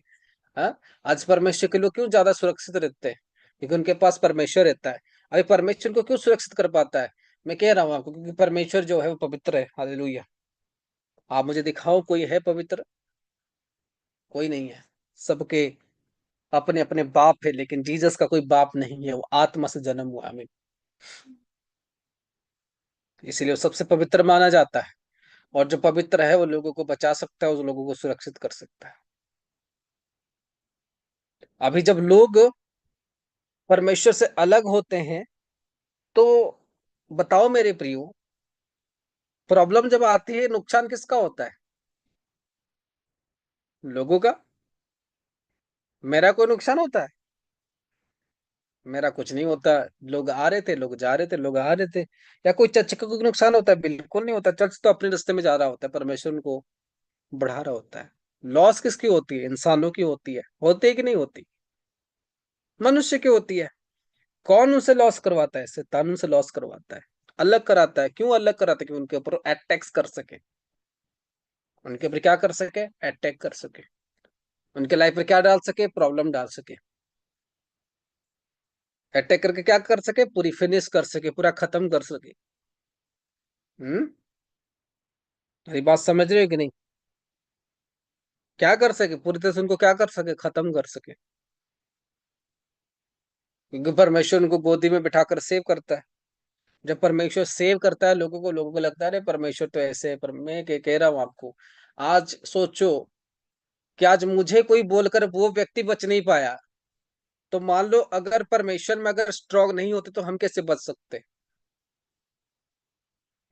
हाँ। आज परमेश्वर के लोग क्यों ज्यादा सुरक्षित रहते हैं? क्योंकि उनके पास परमेश्वर रहता है। अभी परमेश्वर को क्यों सुरक्षित कर पाता है? मैं कह रहा हूँ आपको, क्योंकि परमेश्वर जो है वो पवित्र है। हालेलुया। आप मुझे दिखाओ कोई है पवित्र? कोई नहीं है। सबके अपने अपने बाप है, लेकिन जीसस का कोई बाप नहीं है, वो आत्मा से जन्म हुआ। हमें इसीलिए वो सबसे पवित्र माना जाता है। और जो पवित्र है वो लोगों को बचा सकता है, उस लोगों को सुरक्षित कर सकता है। अभी जब लोग परमेश्वर से अलग होते हैं, तो बताओ मेरे प्रियो, प्रॉब्लम जब आती है, नुकसान किसका होता है? लोगों का। मेरा कोई नुकसान होता है? मेरा कुछ नहीं होता। लोग आ रहे थे, लोग जा रहे थे, लोग आ रहे थे। या कोई चर्च का कोई नुकसान होता है? बिल्कुल नहीं होता। चर्च तो अपने रास्ते में जा रहा होता है, परमेश्वर उनको बढ़ा रहा होता है। लॉस किसकी होती है? इंसानों की होती है। होती है कि नहीं होती? मनुष्य की होती है। कौन उनसे लॉस करवाता है? शैतान उनसे लॉस करवाता है, अलग कराता है। क्यों अलग कराता है? कि उनके ऊपर अटैक्स कर सके, उनके ऊपर क्या कर सके? अटैक कर सके, उनके लाइफ में क्या डाल सके? प्रॉब्लम डाल सके। अटैक करके क्या कर सके? पूरी फिनिश कर सके, पूरा खत्म कर सके। हम्म? मेरी बात समझ रहे हो कि नहीं? क्या कर सके, पूरी तरह से उनको क्या कर सके, खत्म कर सके। क्योंकि परमेश्वर उनको गोदी में बिठाकर सेव करता है। जब परमेश्वर सेव करता है लोगों को लगता है अरे परमेश्वर तो ऐसे है। पर मैं कह रहा हूं आपको, आज सोचो कि आज मुझे कोई बोलकर वो व्यक्ति बच नहीं पाया, तो मान लो अगर परमेश्वर में अगर स्ट्रांग नहीं होते तो हम कैसे बच सकते।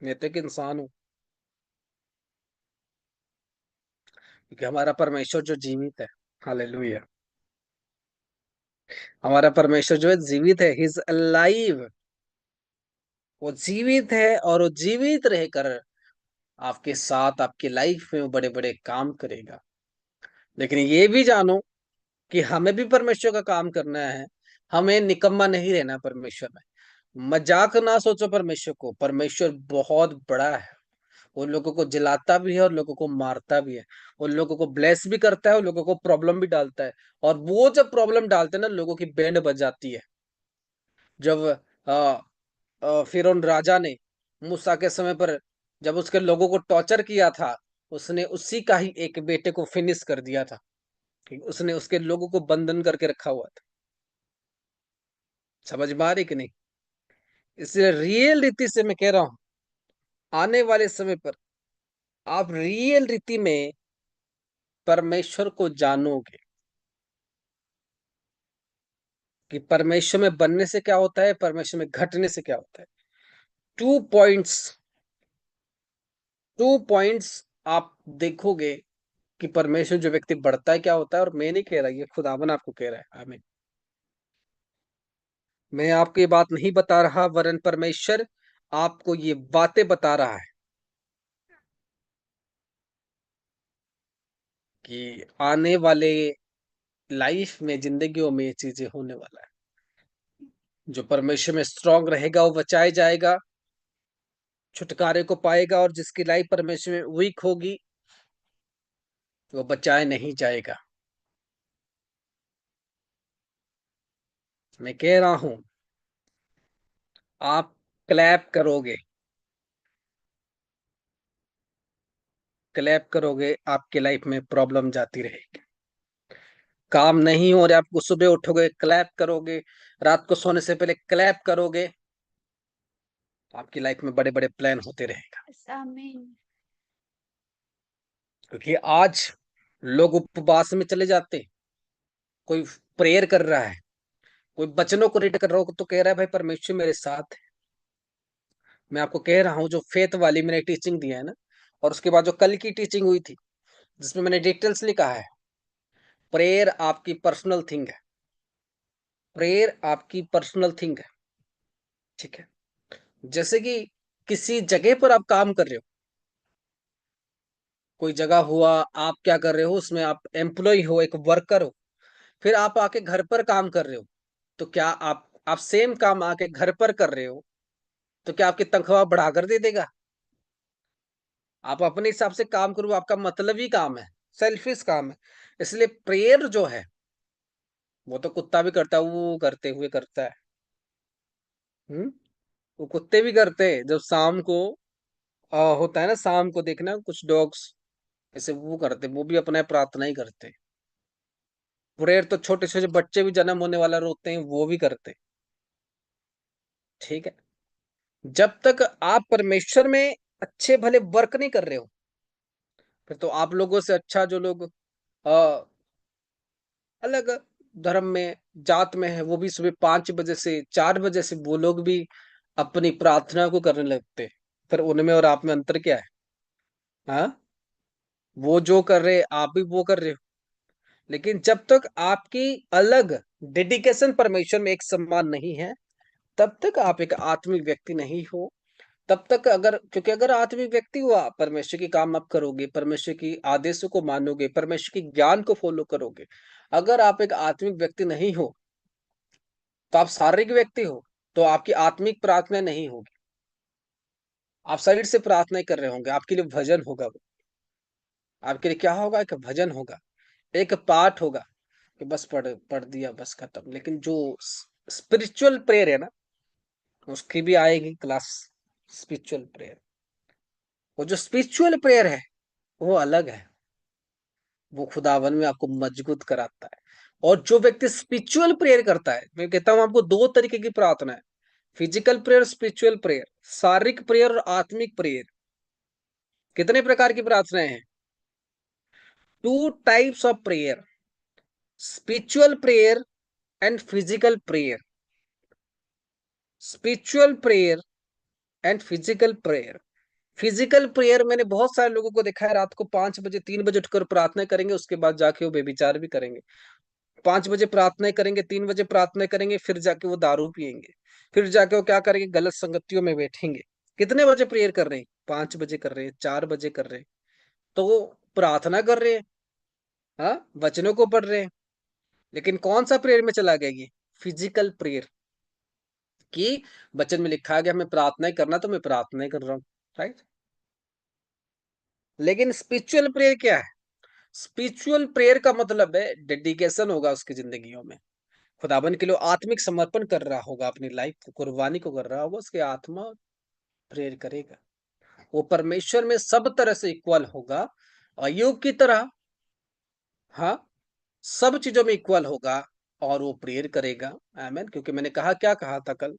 मैं तो एक इंसान हूँ, क्योंकि हमारा परमेश्वर जो जीवित है। हालेलुया। हमारा परमेश्वर जो है जीवित है, ही इज अलाइव। वो जीवित है और वो जीवित रहकर आपके साथ आपकी लाइफ में वो बड़े बड़े काम करेगा। लेकिन ये भी जानो कि हमें भी परमेश्वर का काम करना है। हमें निकम्मा नहीं रहना परमेश्वर में। मजाक ना सोचो परमेश्वर को, परमेश्वर बहुत बड़ा है। वो लोगों को जिलाता भी है और लोगों को मारता भी है। वो लोगों को ब्लेस भी करता है और लोगों को प्रॉब्लम भी डालता है। और वो जब प्रॉब्लम डालते हैं ना, लोगों की बैंड बज जाती है। जब फिरौन राजा ने मूसा के समय पर जब उसके लोगों को टॉर्चर किया था, उसने उसी का ही एक बेटे को फिनिश कर दिया था। उसने उसके लोगों को बंधन करके रखा हुआ था। समझ में आ रही कि नहीं? इसलिए रियल रीति से मैं कह रहा हूं, आने वाले समय पर आप रियल रीति में परमेश्वर को जानोगे कि परमेश्वर में बनने से क्या होता है, परमेश्वर में घटने से क्या होता है। टू पॉइंट्स, टू पॉइंट्स आप देखोगे कि परमेश्वर जो व्यक्ति बढ़ता है क्या होता है। और मैं नहीं कह रहा, ये खुदावन आपको कह रहा है। आमीन। मैं आपको ये बात नहीं बता रहा, वरन परमेश्वर आपको ये बातें बता रहा है कि आने वाले लाइफ में, जिंदगियों में ये चीजें होने वाला है। जो परमेश्वर में स्ट्रांग रहेगा वो बचाया जाएगा, छुटकारे को पाएगा। और जिसकी लाइफ परमेश्वर में वीक होगी वो बचाया नहीं जाएगा। मैं कह रहा हूं, आप क्लैप करोगे, क्लैप करोगे, आपकी लाइफ में प्रॉब्लम जाती रहेगी। काम नहीं हो रहा, आपको सुबह उठोगे क्लैप करोगे, रात को सोने से पहले क्लैप करोगे, तो आपकी लाइफ में बड़े बड़े प्लान होते रहेगा। आमीन। क्योंकि आज लोग उपवास में चले जाते, कोई प्रेयर कर रहा है, कोई वचनों को रीड कर रहा हो तो कह रहा है भाई परमेश्वर मेरे साथ है। मैं आपको कह रहा हूँ, जो फेथ वाली मैंने टीचिंग दिया है ना, और उसके बाद जो कल की टीचिंग हुई थी जिसमें मैंने डिटेल्स लिखा है, प्रेयर आपकी पर्सनल थिंग है। प्रेयर आपकी पर्सनल थिंग है। ठीक है? जैसे कि किसी जगह पर आप काम कर रहे हो, कोई जगह हुआ, आप क्या कर रहे हो उसमें, आप एम्प्लॉय हो, एक वर्कर हो, फिर आप आके घर पर काम कर रहे हो, तो क्या आप सेम काम आके घर पर कर रहे हो, तो क्या आपकी तनख्वाह बढ़ाकर दे देगा? आप अपने हिसाब से काम करो, आपका मतलब ही काम है, सेल्फिश काम है। इसलिए प्रेयर जो है वो तो कुत्ता भी करता है, वो करते हुए करता है। हम्म। वो कुत्ते भी करते हैं जब शाम को होता है ना, शाम को देखना कुछ डॉग्स ऐसे वो करते, वो भी अपना प्रार्थना ही करते। प्रेयर तो छोटे छोटे बच्चे भी जन्म होने वाला रोते हैं वो भी करते। ठीक है? जब तक आप परमेश्वर में अच्छे भले वर्क नहीं कर रहे हो, फिर तो आप लोगों से अच्छा जो लोग अलग धर्म में, जात में है, वो भी सुबह 5 बजे से 4 बजे से वो लोग भी अपनी प्रार्थना को करने लगते। फिर उनमें और आप में अंतर क्या है? हाँ, वो जो कर रहे आप भी वो कर रहे हो। लेकिन जब तक आपकी अलग डेडिकेशन परमेश्वर में एक समान नहीं है, तब तक आप एक आत्मिक व्यक्ति नहीं हो। तब तक अगर, क्योंकि अगर आत्मिक व्यक्ति हुआ, परमेश्वर की काम आप करोगे, परमेश्वर की आदेशों को मानोगे, परमेश्वर की ज्ञान को फॉलो करोगे। अगर आप एक आत्मिक व्यक्ति नहीं हो, तो आप शारीरिक व्यक्ति हो, तो आपकी आत्मिक प्रार्थना नहीं होगी। आप शरीर से प्रार्थना कर रहे होंगे, आपके लिए भजन होगा वो। आपके लिए क्या होगा? एक भजन होगा, एक पाठ होगा कि बस पढ़ पढ़ दिया बस खत्म। लेकिन जो स्पिरिचुअल प्रेयर है ना, उसकी भी आएगी क्लास, स्पिरिचुअल प्रेयर। वो जो स्पिरिचुअल प्रेयर है वो अलग है। वो खुदावन में आपको मजबूत कराता है। और जो व्यक्ति स्पिरिचुअल प्रेयर करता है, मैं कहता हूं आपको दो तरीके की प्रार्थना है, फिजिकल प्रेयर, स्पिरिचुअल प्रेयर, शारीरिक प्रेयर और आत्मिक प्रेयर। कितने प्रकार की प्रार्थनाएं हैं? Two types of prayer, spiritual prayer and physical prayer. Spiritual prayer and physical prayer. Physical prayer मैंने बहुत सारे लोगों को देखा है, रात को 5 बजे 3 बजे उठकर प्रार्थना करेंगे, उसके बाद जाके वो बेविचार भी करेंगे। 5 बजे प्रार्थना करेंगे, 3 बजे प्रार्थना करेंगे, फिर जाके वो दारू पियेंगे, फिर जाके वो क्या करेंगे, गलत संगतियों में बैठेंगे। कितने बजे प्रेयर कर रहे हैं? 5 बजे कर रहे हैं, 4 बजे कर रहे हैं। तो वो प्रार्थना कर रहे हैं, हाँ, वचनों को पढ़ रहे हैं, लेकिन कौन सा प्रेयर में चला गया ये? Physical prayer. कि वचन में लिखा गया हमें प्रार्थना करना, तो मैं प्रार्थना कर रहा हूँ, राइट। लेकिन स्पिरिचुअल प्रेयर क्या है? स्पिरिचुअल प्रेयर का मतलब है डेडिकेशन होगा उसकी जिंदगियों में, खुदाबंद के लिए आत्मिक समर्पण कर रहा होगा, अपनी लाइफ को कुर्बानी को कर रहा होगा, उसके आत्मा प्रेयर करेगा। वो परमेश्वर में सब तरह से इक्वल होगा, अयुब की तरह, हाँ, सब चीजों में इक्वल होगा, और वो प्रेयर करेगा। आमीन। क्योंकि मैंने कहा, क्या कहा था कल,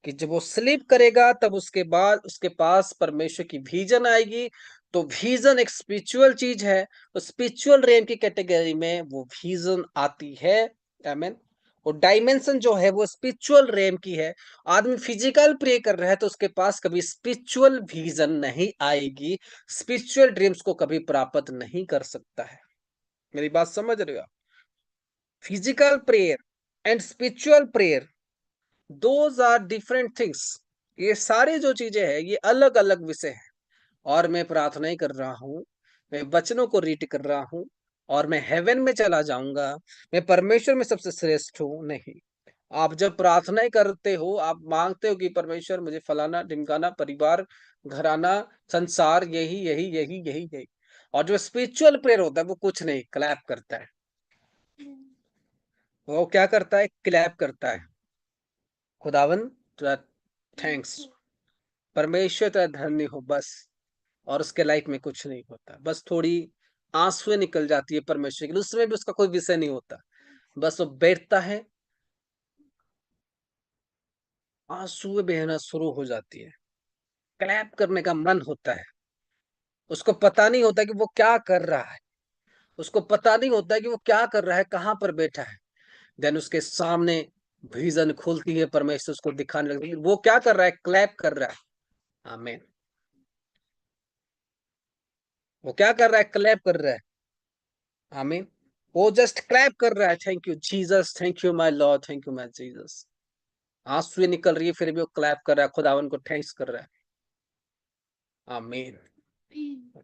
कि जब वो स्लीप करेगा तब उसके बाद उसके पास परमेश्वर की विजन आएगी। तो विजन एक स्पिरिचुअल चीज है, तो स्पिरिचुअल रेम की कैटेगरी में वो विजन आती है। आमीन। वो डायमेंशन जो है वो स्पिरिचुअल रेम की है। आदमी फिजिकल प्रे कर रहा है तो उसके पास कभी स्पिरिचुअल विजन नहीं आएगी, स्पिरिचुअल ड्रीम्स को कभी प्राप्त नहीं कर सकता है। मेरी बात समझ रहे हो आप? Physical prayer and spiritual prayer, those are different things. ये सारी जो चीजें हैं ये अलग अलग विषय है। और मैं प्रार्थना ही कर रहा हूँ, मैं वचनों को रीड कर रहा हूँ, और मैं हेवन में चला जाऊंगा, मैं परमेश्वर में सबसे श्रेष्ठ हूँ, नहीं। आप जब प्रार्थनाएं करते हो, आप मांगते हो कि परमेश्वर मुझे फलाना ढिमकाना, परिवार, घराना, संसार, यही यही यही यही यही। और जो स्पिरिचुअल प्रेयर होता है वो कुछ नहीं, क्लैप करता है। वो क्या करता है? क्लैप करता है। खुदावन तेरा थैंक्स, परमेश्वर तेरा धन्य हो, बस। और उसके लाइफ में कुछ नहीं होता, बस थोड़ी आंसुएं निकल जाती है परमेश्वर के लिए, उसमें भी उसका कोई विषय नहीं होता। बस वो बैठता है, आंसुएं बहना शुरू हो जाती है, क्लैप करने का मन होता है। उसको पता नहीं होता कि वो क्या कर रहा है, उसको पता नहीं होता कि वो क्या कर रहा है, कहाँ पर बैठा है। देन उसके सामने विजन खुलती है, परमेश्वर उसको दिखाने लगती है वो क्या कर रहा है, क्लैप कर रहा है। आमीन। वो क्या कर रहा है? क्लैप कर रहा है। आमीन। वो जस्ट क्लैप कर रहा है, thank you Jesus, thank you my Lord, thank you my Jesus. आंसुएं निकल रही है, फिर भी वो क्लैप कर रहा है, खुदावन को थैंक्स कर रहा है। आमीन।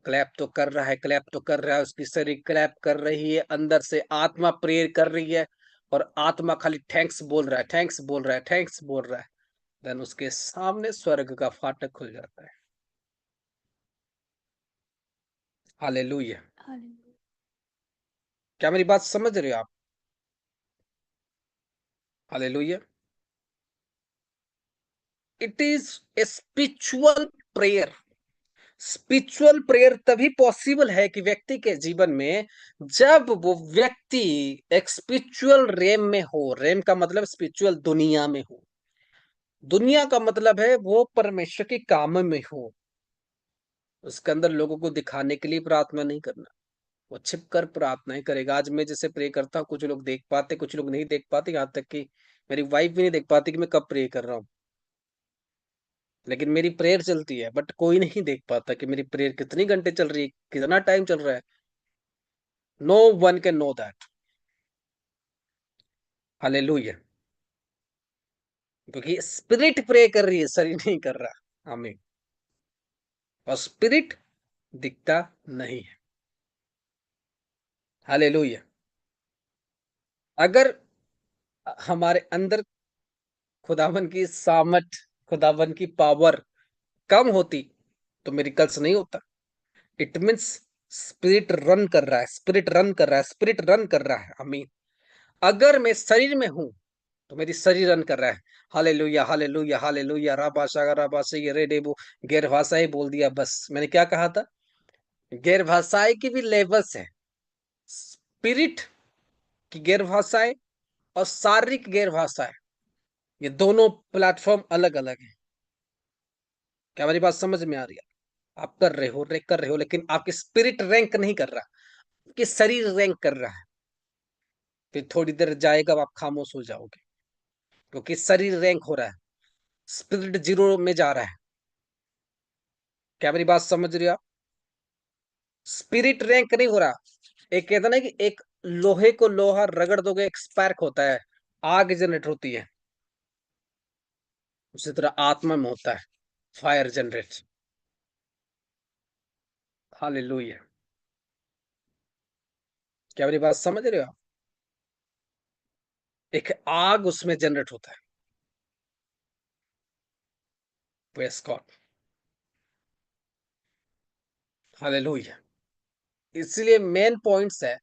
क्लैप तो कर रहा है, क्लैप तो कर रहा है, उसकी शरीर क्लैप कर रही है, अंदर से आत्मा प्रेयर कर रही है, और आत्मा खाली थैंक्स बोल रहा है, थैंक्स बोल रहा है, थैंक्स बोल रहा है। देन उसके सामने स्वर्ग का फाटक खुल जाता है। हालेलुया। क्या मेरी बात समझ रहे हो आप? Hallelujah. It is a spiritual prayer. Spiritual prayer तभी पॉसिबल है कि व्यक्ति के जीवन में, जब वो व्यक्ति एक स्पिरिचुअल रेम में हो। रेम का मतलब स्पिरिचुअल दुनिया में हो। दुनिया का मतलब है वो परमेश्वर के काम में हो। उसके अंदर लोगों को दिखाने के लिए प्रार्थना नहीं करना, वो छिप कर प्रार्थनाएं करेगा। आज मैं जैसे प्रे करता हूँ, कुछ लोग देख पाते, कुछ लोग नहीं देख पाते, यहाँ तक कि मेरी वाइफ भी नहीं देख पाती कि मैं कब प्रे कर रहा हूँ। लेकिन मेरी प्रेयर चलती है, बट कोई नहीं देख पाता कि मेरी प्रेयर कितनी घंटे चल रही है, कितना टाइम चल रहा है। No one can know that. Hallelujah. क्योंकि स्पिरिट प्रे कर रही है, शरीर नहीं कर रहा। आमीन। और स्पिरिट दिखता नहीं है। हालेलुया। अगर हमारे अंदर खुदावन की सामर्थ, खुदावन की पावर कम होती, तो मिरेकल्स नहीं होता। इट मीन्स स्पिरिट रन कर रहा है, स्पिरिट रन कर रहा है, स्पिरिट रन कर रहा है। आमीन। अगर मैं शरीर में हूं तो मेरी शरीर रन कर रहा है। Hallelujah, hallelujah, hallelujah. राबाशा राबाशा, ये रे डेबो। गैर भाषा ही बोल दिया, बस। मैंने क्या कहा था? गैर भाषाई की भी लेवल्स है। स्पिरिट की गैर भाषाएं और शारीरिक गैर भाषाएं, ये दोनों प्लेटफॉर्म अलग अलग है। क्या मेरी बात समझ में आ रही है? आप कर रहे हो, लेकिन आपकी स्पिरिट रैंक नहीं कर रहा, आपकी शरीर रैंक कर रहा है। फिर थोड़ी देर जाएगा आप खामोश हो जाओगे, क्योंकि शरीर रैंक हो रहा है, स्पिरिट जीरो में जा रहा है। क्या मेरी बात समझ रहे हो आप? स्पिरिट रैंक नहीं हो रहा। एक कहता ना कि एक लोहे को लोहा रगड़ दोगे एक स्पार्क होता है, आग जनरेट होती है। उसी तरह आत्मा में होता है, फायर जनरेट। हालेलुया। क्या मेरी बात समझ रहे हो आप? एक आग उसमें जनरेट होता है। Praise God. हालेलुया। इसलिए मेन पॉइंट्स है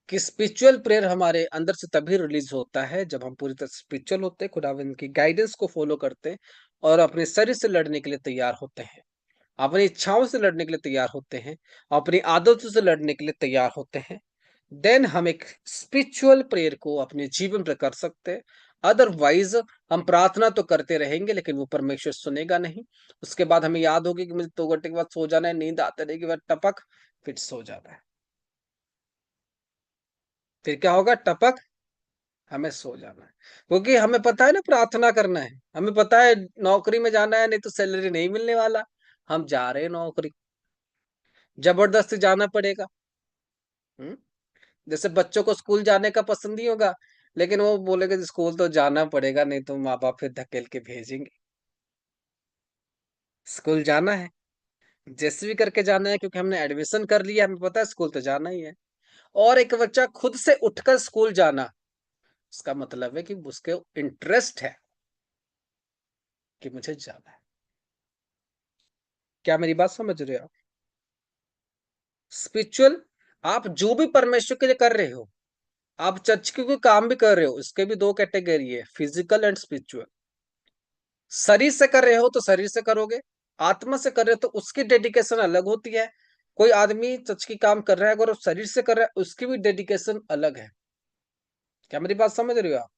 कि स्पिरिचुअल प्रेयर हमारे अंदर से तभी रिलीज होता है जब हम पूरी तरह स्पिरिचुअल होते हैं, खुदावंद की गाइडेंस को फॉलो करते हैं और अपने शरीर से लड़ने के लिए तैयार होते हैं, अपनी इच्छाओं से लड़ने के लिए तैयार होते हैं, अपनी आदतों से लड़ने के लिए तैयार होते हैं। देन हम एक स्पिरिचुअल प्रेयर को अपने जीवन पर कर सकते हैं। अदरवाइज हम प्रार्थना तो करते रहेंगे लेकिन वो परमेश्वर सुनेगा नहीं। उसके बाद हमें याद होगी कि मुझे 2 घंटे के बाद सो जाना है, नींद आते रहेगी, वह टपक फिर सो जाना है। फिर क्या होगा? टपक, हमें सो जाना है। क्योंकि हमें पता है ना प्रार्थना करना है, हमें पता है नौकरी में जाना है, नहीं तो सैलरी नहीं मिलने वाला। हम जा रहे हैं नौकरी, जबरदस्ती जाना पड़ेगा। हम्म। जैसे बच्चों को स्कूल जाने का पसंद नहीं होगा, लेकिन वो बोलेगा स्कूल तो जाना पड़ेगा, नहीं तो माँ बाप फिर धकेल के भेजेंगे। स्कूल जाना है, जैसे भी करके जाना है, क्योंकि हमने एडमिशन कर लिया, हमें पता है स्कूल तो जाना ही है। और एक बच्चा खुद से उठकर स्कूल जाना, इसका मतलब है कि उसके इंटरेस्ट है कि मुझे जाना है। क्या मेरी बात समझ रहे हो आप? स्पिरिचुअल, आप जो भी परमेश्वर के लिए कर रहे हो, आप चर्च के कोई काम भी कर रहे हो, इसके भी 2 कैटेगरी है, फिजिकल एंड स्पिरिचुअल। शरीर से कर रहे हो तो शरीर से करोगे, आत्मा से कर रहे हो तो उसकी डेडिकेशन अलग होती है। कोई आदमी चर्च की काम कर रहा है, अगर वो शरीर से कर रहा है उसकी भी डेडिकेशन अलग है। क्या मेरी बात समझ रहे हो आप?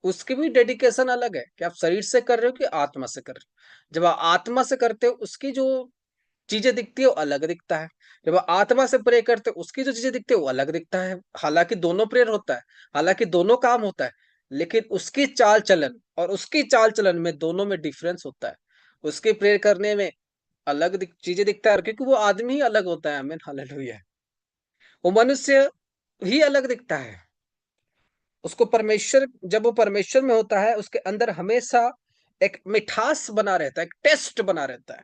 उसकी भी डेडिकेशन अलग है कि आप शरीर से कर रहे हो कि आत्मा से कर रहे हो। जब आप आत्मा से करते हो उसकी जो चीजें दिखती है वो अलग दिखता है। जब आप आत्मा से प्रे करते हो उसकी जो चीजें दिखती है वो अलग दिखता है। हालांकि दोनों प्रेयर होता है, हालांकि दोनों काम होता है, लेकिन उसकी चाल चलन और उसकी चाल चलन में दोनों में डिफरेंस होता है। उसके प्रेयर करने में अलग चीजें दिखता है, क्योंकि वो आदमी ही अलग होता है। आमीन हालेलुया। वो मनुष्य ही अलग दिखता है। उसको परमेश्वर, जब वो परमेश्वर में होता है उसके अंदर हमेशा एक मिठास बना रहता है, एक टेस्ट बना रहता है।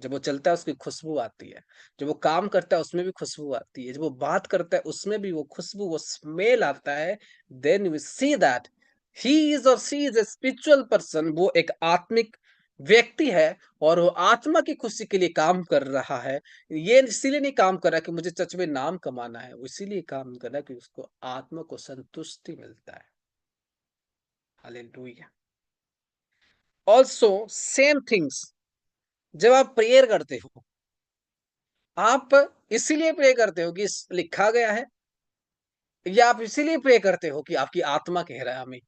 जब वो चलता है उसकी खुशबू आती है, जब वो काम करता है उसमें भी खुशबू आती है, जब वो बात करता है उसमें भी वो खुशबू, वो स्मेल आता है। Then we see that he is और she is a spiritual person. वो एक आत्मिक व्यक्ति है और वो आत्मा की खुशी के लिए काम कर रहा है। ये इसीलिए नहीं काम कर रहा कि मुझे सच में नाम कमाना है, वो इसीलिए काम कर रहा है कि उसको आत्मा को संतुष्टि मिलता है। हालेलुया। ऑल्सो सेम थिंग्स, जब आप प्रेयर करते हो, आप इसीलिए प्रे करते हो कि लिखा गया है, या आप इसीलिए प्रे करते हो कि आपकी आत्मा कह रहा है हमें?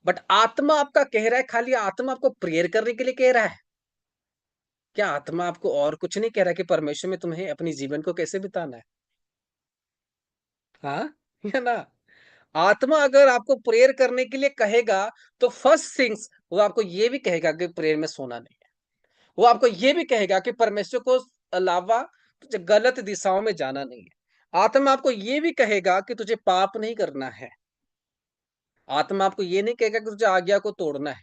बट आत्मा आपका कह रहा है, खाली आत्मा आपको प्रेयर करने के लिए कह रहा है? क्या आत्मा आपको और कुछ नहीं कह रहा कि परमेश्वर में तुम्हें अपनी जीवन को कैसे बिताना है? हाँ, है ना? आत्मा अगर आपको प्रेयर करने के लिए कहेगा तो फर्स्ट थिंग्स वो आपको ये भी कहेगा कि प्रेयर में सोना नहीं है। वो आपको ये भी कहेगा कि परमेश्वर को अलावा तुझे गलत दिशाओं में जाना नहीं है। आत्मा आपको ये भी कहेगा कि तुझे पाप नहीं करना है। आत्मा आपको ये नहीं कहेगा कि तुझे आज्ञा को तोड़ना है।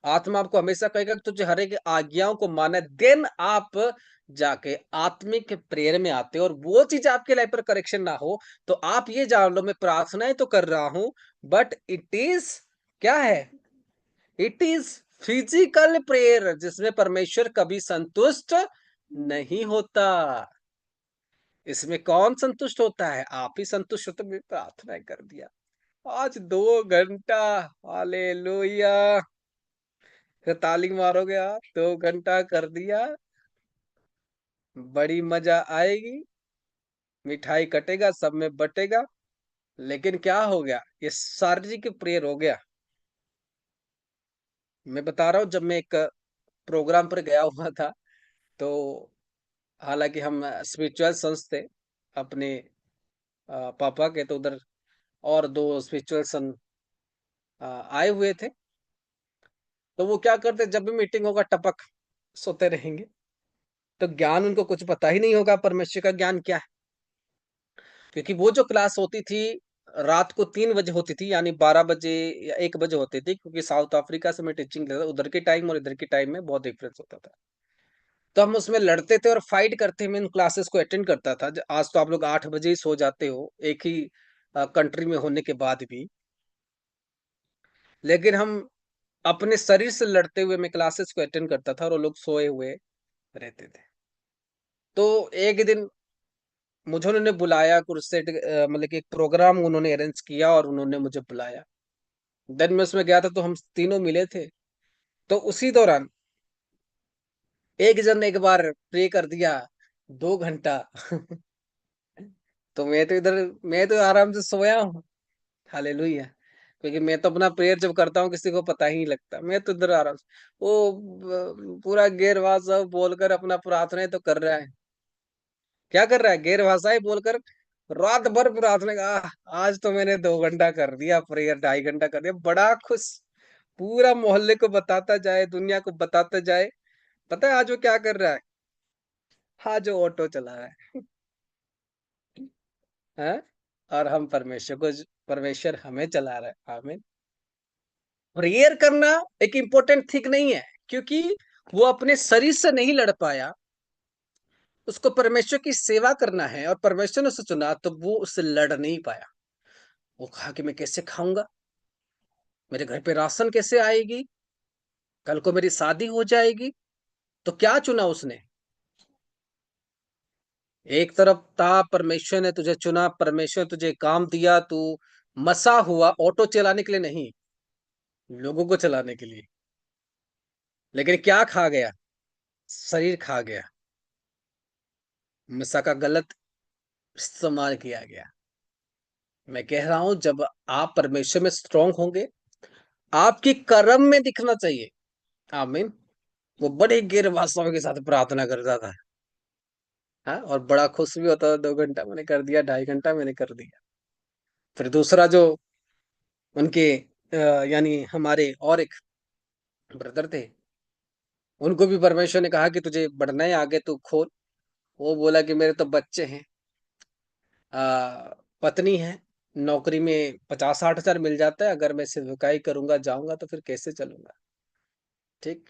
आत्मा आपको हमेशा कहेगा कि तुझे हर एक आज्ञाओं को मानना है। देन आप जाके आत्मिक प्रेयर में आते हो और वो चीज आपके लाइफ पर करेक्शन ना हो तो आप ये जान लो मैं प्रार्थनाएं तो कर रहा हूं, बट इट इज क्या है? इट इज फिजिकल प्रेयर जिसमें परमेश्वर कभी संतुष्ट नहीं होता। इसमें कौन संतुष्ट होता है? आप ही संतुष्ट होते, मैं प्रार्थना कर दिया आज 2 घंटा, हालेलुया, फिर ताली मारोगे आप, 2 घंटा कर दिया, बड़ी मजा आएगी। मिठाई कटेगा, सब में बटेगा। लेकिन क्या हो गया, ये शारीरिक प्रेयर हो गया। मैं बता रहा हूँ, जब मैं एक प्रोग्राम पर गया हुआ था, तो हालांकि हम स्पिरिचुअल संस थे अपने पापा के, तो उधर और दो स्पिरिचुअल सन आए हुए थे। तो वो क्या करते, जब भी मीटिंग होगा टपक सोते रहेंगे। तो ज्ञान उनको कुछ पता ही नहीं होगा, परमेश्वर का ज्ञान क्या है। क्योंकि वो जो क्लास होती थी रात को 3 बजे होती थी, यानी 12 बजे या 1 बजे होती थी, क्योंकि साउथ अफ्रीका से मैं टीचिंग लेता था, उधर के टाइम और इधर के टाइम में बहुत डिफरेंस होता था। तो हम उसमें लड़ते थे और फाइट करते, मैं इन क्लासेस को अटेंड करता था। आज तो आप लोग 8 बजे ही सो जाते हो, एक ही कंट्री में होने के बाद भी। लेकिन हम अपने शरीर से लड़ते हुए मैं क्लासेस को अटेंड करता था, और वो लोग सोए हुए रहते थे। तो एक दिन मुझे उन्होंने बुलाया, कुरुसेट मतलब कि एक प्रोग्राम उन्होंने अरेंज किया और उन्होंने मुझे बुलाया। देन मैं उसमें गया था, तो हम तीनों मिले थे। तो उसी दौरान एक जन ने एक बार प्रे कर दिया 2 घंटा। तो मैं तो आराम से सोया हूँ। हालेलुया। क्योंकि मैं तो अपना प्रेयर जब करता हूँ किसी को पता ही नहीं लगता, मैं तो इधर आराम से वो पूरा गैर भाषा बोलकर अपना प्रार्थना तो कर रहा है। क्या कर रहा है, गैर भाषाएं बोलकर रात भर प्रार्थना का। आज तो मैंने 2 घंटा कर दिया प्रेयर, 2.5 घंटा कर दिया, बड़ा खुश। पूरा मोहल्ले को बताता जाए, दुनिया को बताता जाए। पता है आज वो क्या कर रहा है? आज वो ऑटो चला रहा है। और हम परमेश्वर हमें चला रहा है। आमीन। प्रेयर करना एक इम्पोर्टेंट थिंग नहीं है, क्योंकि वो अपने शरीर से नहीं लड़ पाया। उसको परमेश्वर की सेवा करना है, और परमेश्वर ने उसे चुना, तो वो उससे लड़ नहीं पाया। वो कहा कि मैं कैसे खाऊंगा, मेरे घर पे राशन कैसे आएगी, कल को मेरी शादी हो जाएगी। तो क्या चुना उसने? एक तरफ था परमेश्वर ने तुझे चुना, परमेश्वर ने तुझे काम दिया, तू मसा हुआ ऑटो चलाने के लिए नहीं, लोगों को चलाने के लिए। लेकिन क्या खा गया? शरीर खा गया। मसा का गलत इस्तेमाल किया गया। मैं कह रहा हूं, जब आप परमेश्वर में स्ट्रांग होंगे, आपकी कर्म में दिखना चाहिए। आमीन। वो बड़े गैर भाषाओं के साथ प्रार्थना करता था। हाँ, और बड़ा खुश भी होता था। 2 घंटा मैंने कर दिया, 2.5 घंटा मैंने कर दिया। फिर दूसरा जो उनके यानी हमारे और एक ब्रदर थे, उनको भी परमेश्वर ने कहा कि तुझे बढ़ना है आगे, तू खोल। वो बोला कि मेरे तो बच्चे हैं, पत्नी है, नौकरी में 50-60 हजार मिल जाता है, अगर मैं सेवकाई करूंगा जाऊंगा तो फिर कैसे चलूंगा। ठीक।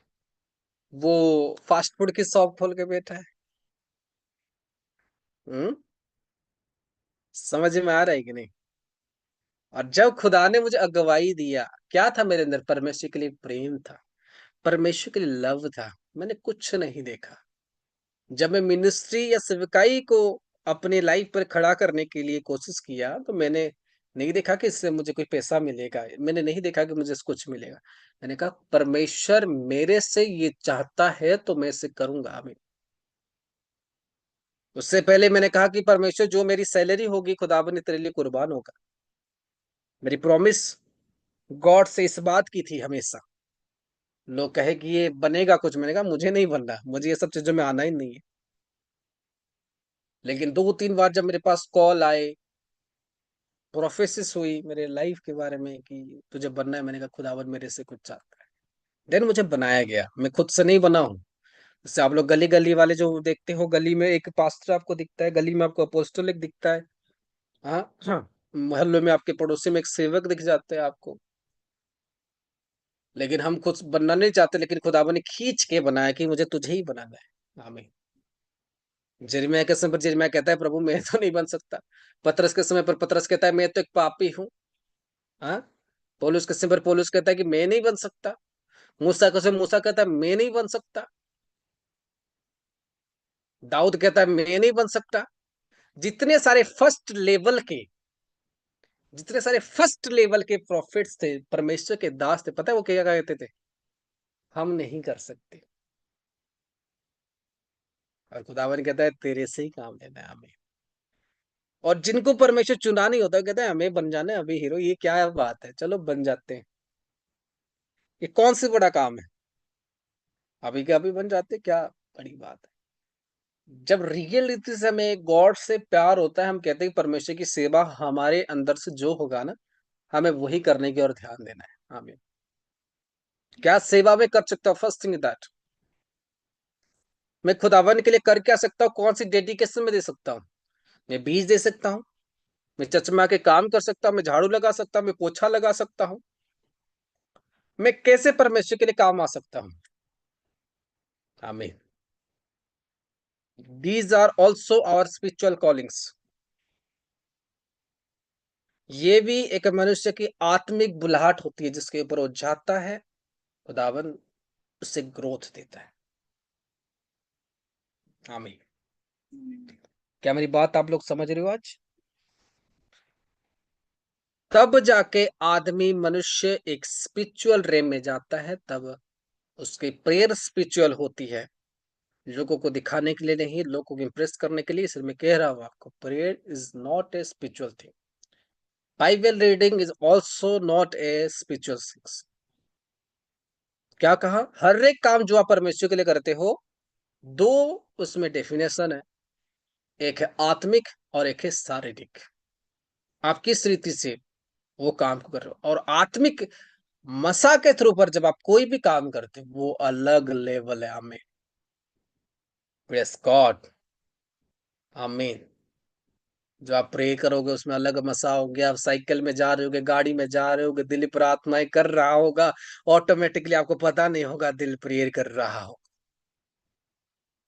वो फास्ट फूड की शॉप खोल के बैठा है। हम्म। समझ में आ रहा है कि नहीं? और जब खुदा ने मुझे अगुवाई दिया, क्या था मेरे अंदर? परमेश्वर के लिए प्रेम था, परमेश्वर के लिए लव था। मैंने कुछ नहीं देखा। जब मैं मिनिस्ट्री या सेवकाई को अपने लाइफ पर खड़ा करने के लिए कोशिश किया, तो मैंने नहीं देखा कि इससे मुझे कोई पैसा मिलेगा, मैंने नहीं देखा कि मुझे कुछ मिलेगा। मैंने कहा परमेश्वर मेरे से ये चाहता है तो मैं इसे करूंगा। आमीन। उससे पहले मैंने कहा कि परमेश्वर जो मेरी सैलरी होगी खुदावन ने तेरे लिए कुर्बान होगा। मेरी प्रॉमिस गॉड से इस बात की थी हमेशा। लोग कहे कि ये बनेगा कुछ, मैंने कहा मुझे नहीं बनना, मुझे ये सब चीजों में आना ही नहीं है। लेकिन 2-3 बार जब मेरे पास कॉल आए, प्रोफेसिस हुई मेरे लाइफ के बारे में कि तुझे बनना है, मैंने कहा खुदावन मेरे से कुछ चाहता है। देन मुझे बनाया गया, मैं खुद से नहीं बना हूँ। जैसे आप लोग गली गली वाले जो देखते हो, गली में एक पास्टर आपको दिखता है, गली में आपको अपोस्टलिक दिखता है। हाँ हाँ। मोहल्ले में आपके पड़ोसी में एक सेवक दिख जाते हैं आपको। लेकिन हम खुद बनना नहीं चाहते, लेकिन खुदावन ने खींच के बनाया कि मुझे तुझे ही बनाना है। आमीन। यिर्मयाह के समय पर यिर्मयाह कहता है प्रभु मैं तो नहीं बन सकता। पतरस के समय पर पतरस कहता है मैं तो एक पापी हूँ। हाँ। पौलुस के समय पर पौलुस कहता है कि मैं नहीं बन सकता। मूसा के समय मूसा कहता है मैं नहीं बन सकता। दाऊद कहता है मैं नहीं बन सकता। जितने सारे फर्स्ट लेवल के प्रॉफिट्स थे, परमेश्वर के दास थे, पता है वो क्या कहते थे? हम नहीं कर सकते। और खुदावन कहता है तेरे से ही काम लेना है हमें। और जिनको परमेश्वर चुना नहीं होता कहते हैं हमें बन जाना है अभी हीरो, ये क्या बात है, चलो बन जाते हैं, ये कौन सी बड़ा काम है, अभी के अभी बन जाते, क्या बड़ी बात है। जब रियल रीति से हमें गॉड से प्यार होता है, हम कहते हैं कि परमेश्वर की सेवा हमारे अंदर से जो होगा ना, हमें वही करने की ओर ध्यान देना है। आमीन। क्या सेवा में कर सकता हूँ, फर्स्ट थिंग दैट मैं खुदावन के लिए कर क्या सकता हूँ, कौन सी डेडिकेशन में दे सकता हूँ। मैं बीज दे सकता हूँ, मैं चर्च में आके काम कर सकता हूँ, मैं झाड़ू लगा सकता हूँ, मैं पोछा लगा सकता हूँ, मैं कैसे परमेश्वर के लिए काम आ सकता हूँ। आमीन। These are also our spiritual callings. ये भी एक मनुष्य की आत्मिक बुलाहट होती है, जिसके ऊपर वो जाता है, खुदावन उससे ग्रोथ देता है। आमीन। क्या मेरी बात आप लोग समझ रहे हो आज? तब जाके आदमी मनुष्य एक स्पिरिचुअल रेम में जाता है, तब उसकी प्रेयर स्पिरिचुअल होती है, लोगों को दिखाने के लिए नहीं, लोगों को इम्प्रेस करने के लिए। इसलिए मैं कह रहा हूं आपको, prayer is not a spiritual thing, Bible reading is also not a spiritual things. क्या कहा? हर एक काम जो आप परमेश्वर के लिए करते हो, दो उसमें डेफिनेशन है, एक है आत्मिक और एक है शारीरिक। आप किस रीति से वो काम को कर रहे हो, और आत्मिक मसा के थ्रू पर जब आप कोई भी काम करते हो, वो अलग लेवल है। आमीन। Press God. आमीन। जो आप प्रे करोगे उसमें अलग मसा होगे। आप साइकिल में जा रहे होगे, गाड़ी में जा रहे होगे, दिल प्रार्थनाएं कर रहा होगा, ऑटोमेटिकली आपको पता नहीं होगा दिल प्रेयर कर रहा हो।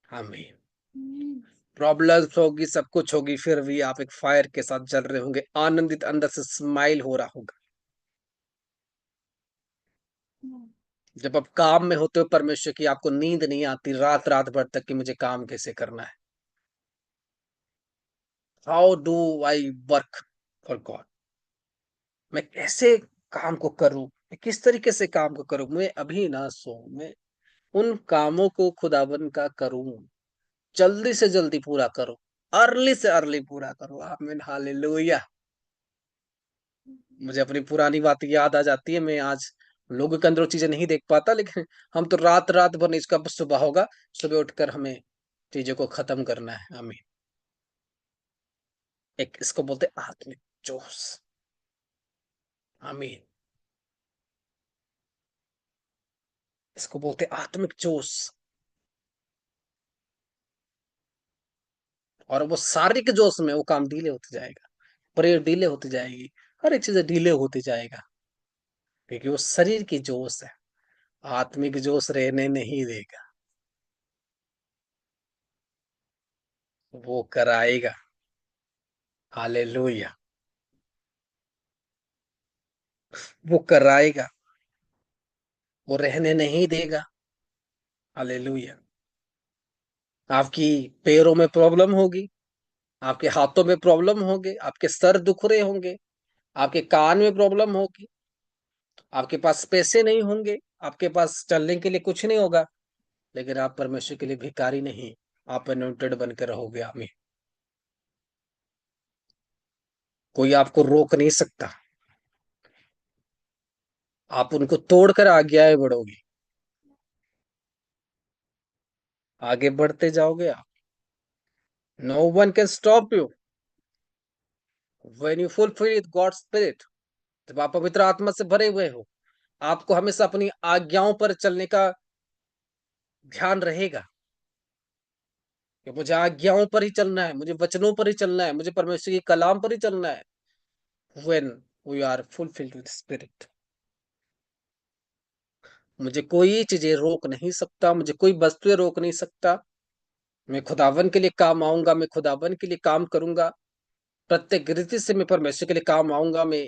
आमीन। प्रॉब्लम्स होगी, सब कुछ होगी, फिर भी आप एक फायर के साथ जल रहे होंगे, आनंदित, अंदर से स्माइल हो रहा होगा। जब आप काम में होते हो परमेश्वर की, आपको नींद नहीं आती रात रात भर तक कि मुझे काम कैसे करना है। How do I work for God, मैं कैसे काम को करूं, मैं किस तरीके से काम को करूं, मैं अभी ना सो, मैं उन कामों को खुदावन का करूं, जल्दी से जल्दी पूरा करो, अर्ली से अर्ली पूरा करो। आमीन, हालेलुया। मुझे अपनी पुरानी बात याद आ जाती है। मैं आज लोगों के अंदर वो चीजें नहीं देख पाता, लेकिन हम तो रात रात भर नहीं, इसका सुबह होगा, सुबह उठकर हमें चीजों को खत्म करना है। आमीन। एक इसको बोलते आत्मिक जोश। आमीन। इसको बोलते आत्मिक जोश। और वो शारीरिक जोश में वो काम डिले होते जाएगा, प्रेयर डिले होती जाएगी, हर एक चीज डिले होती जाएगा, क्योंकि वो शरीर की जोश है, आत्मिक जोश रहने नहीं देगा। वो कराएगा। हालेलुया। वो कराएगा, वो रहने नहीं देगा। हालेलुया। आपकी पैरों में प्रॉब्लम होगी, आपके हाथों में प्रॉब्लम होंगे, आपके सर दुख रहे होंगे, आपके कान में प्रॉब्लम होगी, आपके पास पैसे नहीं होंगे, आपके पास चलने के लिए कुछ नहीं होगा, लेकिन आप परमेश्वर के लिए भिखारी नहीं, आप अनॉइंटेड बनकर रहोगे। आमीन। कोई आपको रोक नहीं सकता, आप उनको तोड़कर आज्ञाएं बढ़ोगी, आगे बढ़ते जाओगे आप। No one can stop you when you fulfil God's spirit. जब आप पवित्र आत्मा से भरे हुए हो, आपको हमेशा अपनी आज्ञाओं पर चलने का ध्यान रहेगा, कि मुझे आज्ञाओं पर ही चलना है, मुझे वचनों पर ही चलना है, मुझे परमेश्वर की कलाम पर ही चलना है। When we are fulfilled with spirit, मुझे कोई चीजें रोक नहीं सकता, मुझे कोई वस्तुएं रोक नहीं सकता। मैं खुदावन के लिए काम आऊंगा, मैं खुदावन के लिए काम करूंगा, प्रत्येक रीति से मैं परमेश्वर के लिए काम आऊंगा। मैं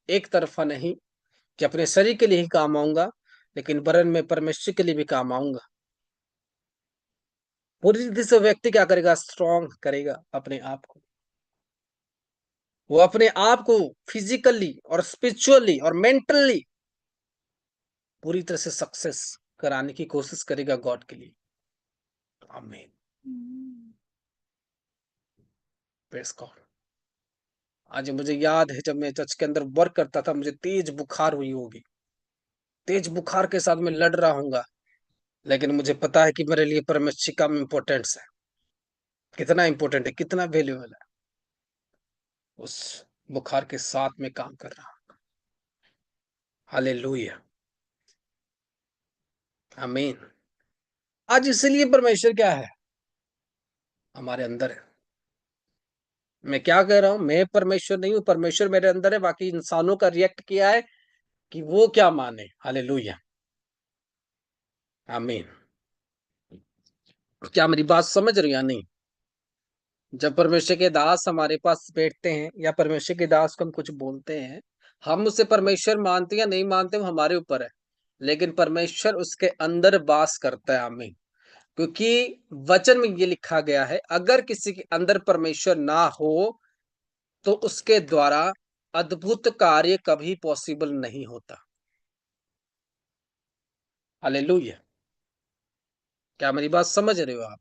एक तरफा नहीं कि अपने शरीर के लिए ही काम आऊंगा, लेकिन वरन मैं परमेश्वर के लिए भी काम आऊंगा। पूरी रीति से व्यक्ति क्या करेगा? स्ट्रॉन्ग करेगा अपने आप को। वो अपने आप को फिजिकली और स्पिरिचुअली और मेंटली पूरी तरह से सक्सेस कराने की कोशिश करेगा गॉड के लिए। आमीन। Praise God. आज मुझे याद है जब मैं चर्च के अंदर वर्क करता था, मुझे तेज बुखार हुई होगी। तेज बुखार के साथ मैं लड़ रहा हूँगा, लेकिन मुझे पता है कि मेरे लिए परमेश्वर का इम्पोर्टेंस है। कितना इम्पोर्टेंट है, कितना वैल्यूएबल है। उस बुखार के साथ में काम कर रहा हूँ। हालेलुया। आमीन। आज इसलिए परमेश्वर क्या है, हमारे अंदर है। मैं क्या कह रहा हूँ, मैं परमेश्वर नहीं हूँ, परमेश्वर मेरे अंदर है। बाकी इंसानों का रिएक्ट किया है कि वो क्या माने। हालेलुया। आमीन। क्या मेरी बात समझ रही हो या नहीं? जब परमेश्वर के दास हमारे पास बैठते हैं या परमेश्वर के दास को हम कुछ बोलते हैं, हम उसे परमेश्वर मानते या नहीं मानते वो हमारे ऊपर है, लेकिन परमेश्वर उसके अंदर वास करता है। आमीन। क्योंकि वचन में ये लिखा गया है, अगर किसी के अंदर परमेश्वर ना हो तो उसके द्वारा अद्भुत कार्य कभी पॉसिबल नहीं होता। हालेलुया। क्या मेरी बात समझ रहे हो आप?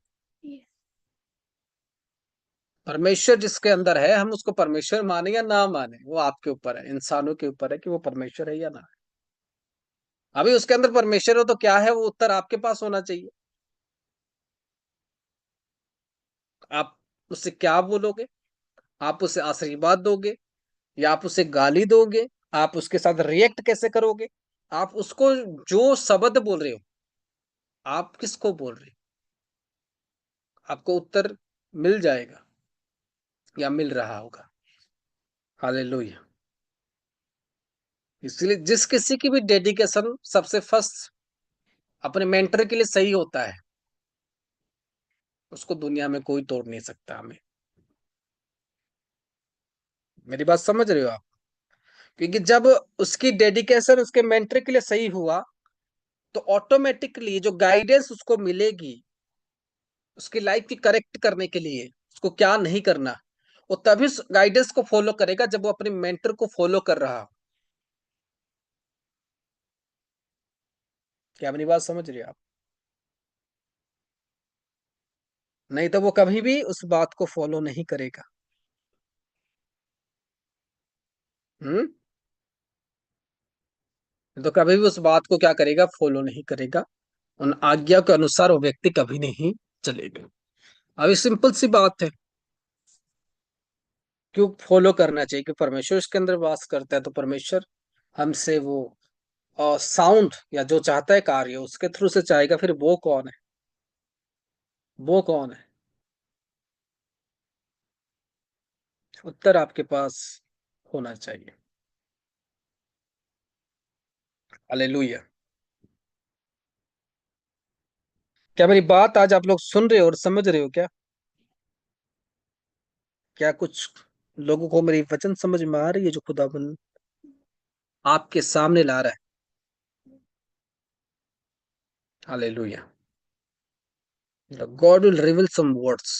परमेश्वर जिसके अंदर है, हम उसको परमेश्वर माने या ना माने वो आपके ऊपर है, इंसानों के ऊपर है कि वो परमेश्वर है या ना है। अभी उसके अंदर परमेश्वर हो तो क्या है, वो उत्तर आपके पास होना चाहिए। आप उससे क्या बोलोगे? आप उसे आशीर्वाद दोगे या आप उसे गाली दोगे? आप उसके साथ रिएक्ट कैसे करोगे? आप उसको जो शब्द बोल रहे हो, आप किसको बोल रहे हो? आपको उत्तर मिल जाएगा या मिल रहा होगा। हालेलुया। इसलिए जिस किसी की भी डेडिकेशन सबसे फर्स्ट अपने मेंटर के लिए सही होता है, उसको दुनिया में कोई तोड़ नहीं सकता हमें। मेरी बात समझ रहे हो आप? क्योंकि जब उसकी डेडिकेशन उसके मेंटर के लिए सही हुआ, तो ऑटोमेटिकली जो गाइडेंस उसको मिलेगी उसकी लाइफ की करेक्ट करने के लिए, उसको क्या नहीं करना, वो तभी उस गाइडेंस को फॉलो करेगा जब वो अपने मेंटर को फॉलो कर रहा हो। क्या मेरी बात समझ रहे हो आप? नहीं तो वो कभी भी उस बात को फॉलो नहीं करेगा। हम्म। तो कभी भी उस बात को क्या करेगा, फॉलो नहीं करेगा। उन आज्ञा के अनुसार वो व्यक्ति कभी नहीं चलेगा। अभी सिंपल सी बात है, क्यों फॉलो करना चाहिए? कि परमेश्वर इसके अंदर वास करता है, तो परमेश्वर हमसे वो साउंड या जो चाहता है कार्य उसके थ्रू से चाहेगा। फिर वो कौन है? वो कौन है? उत्तर आपके पास होना चाहिए। हालेलुया। क्या मेरी बात आज आप लोग सुन रहे हो और समझ रहे हो क्या? क्या कुछ लोगों को मेरी वचन समझ में आ रही है जो खुदाबंद आपके सामने ला रहा है? Hallelujah. God will reveal some words.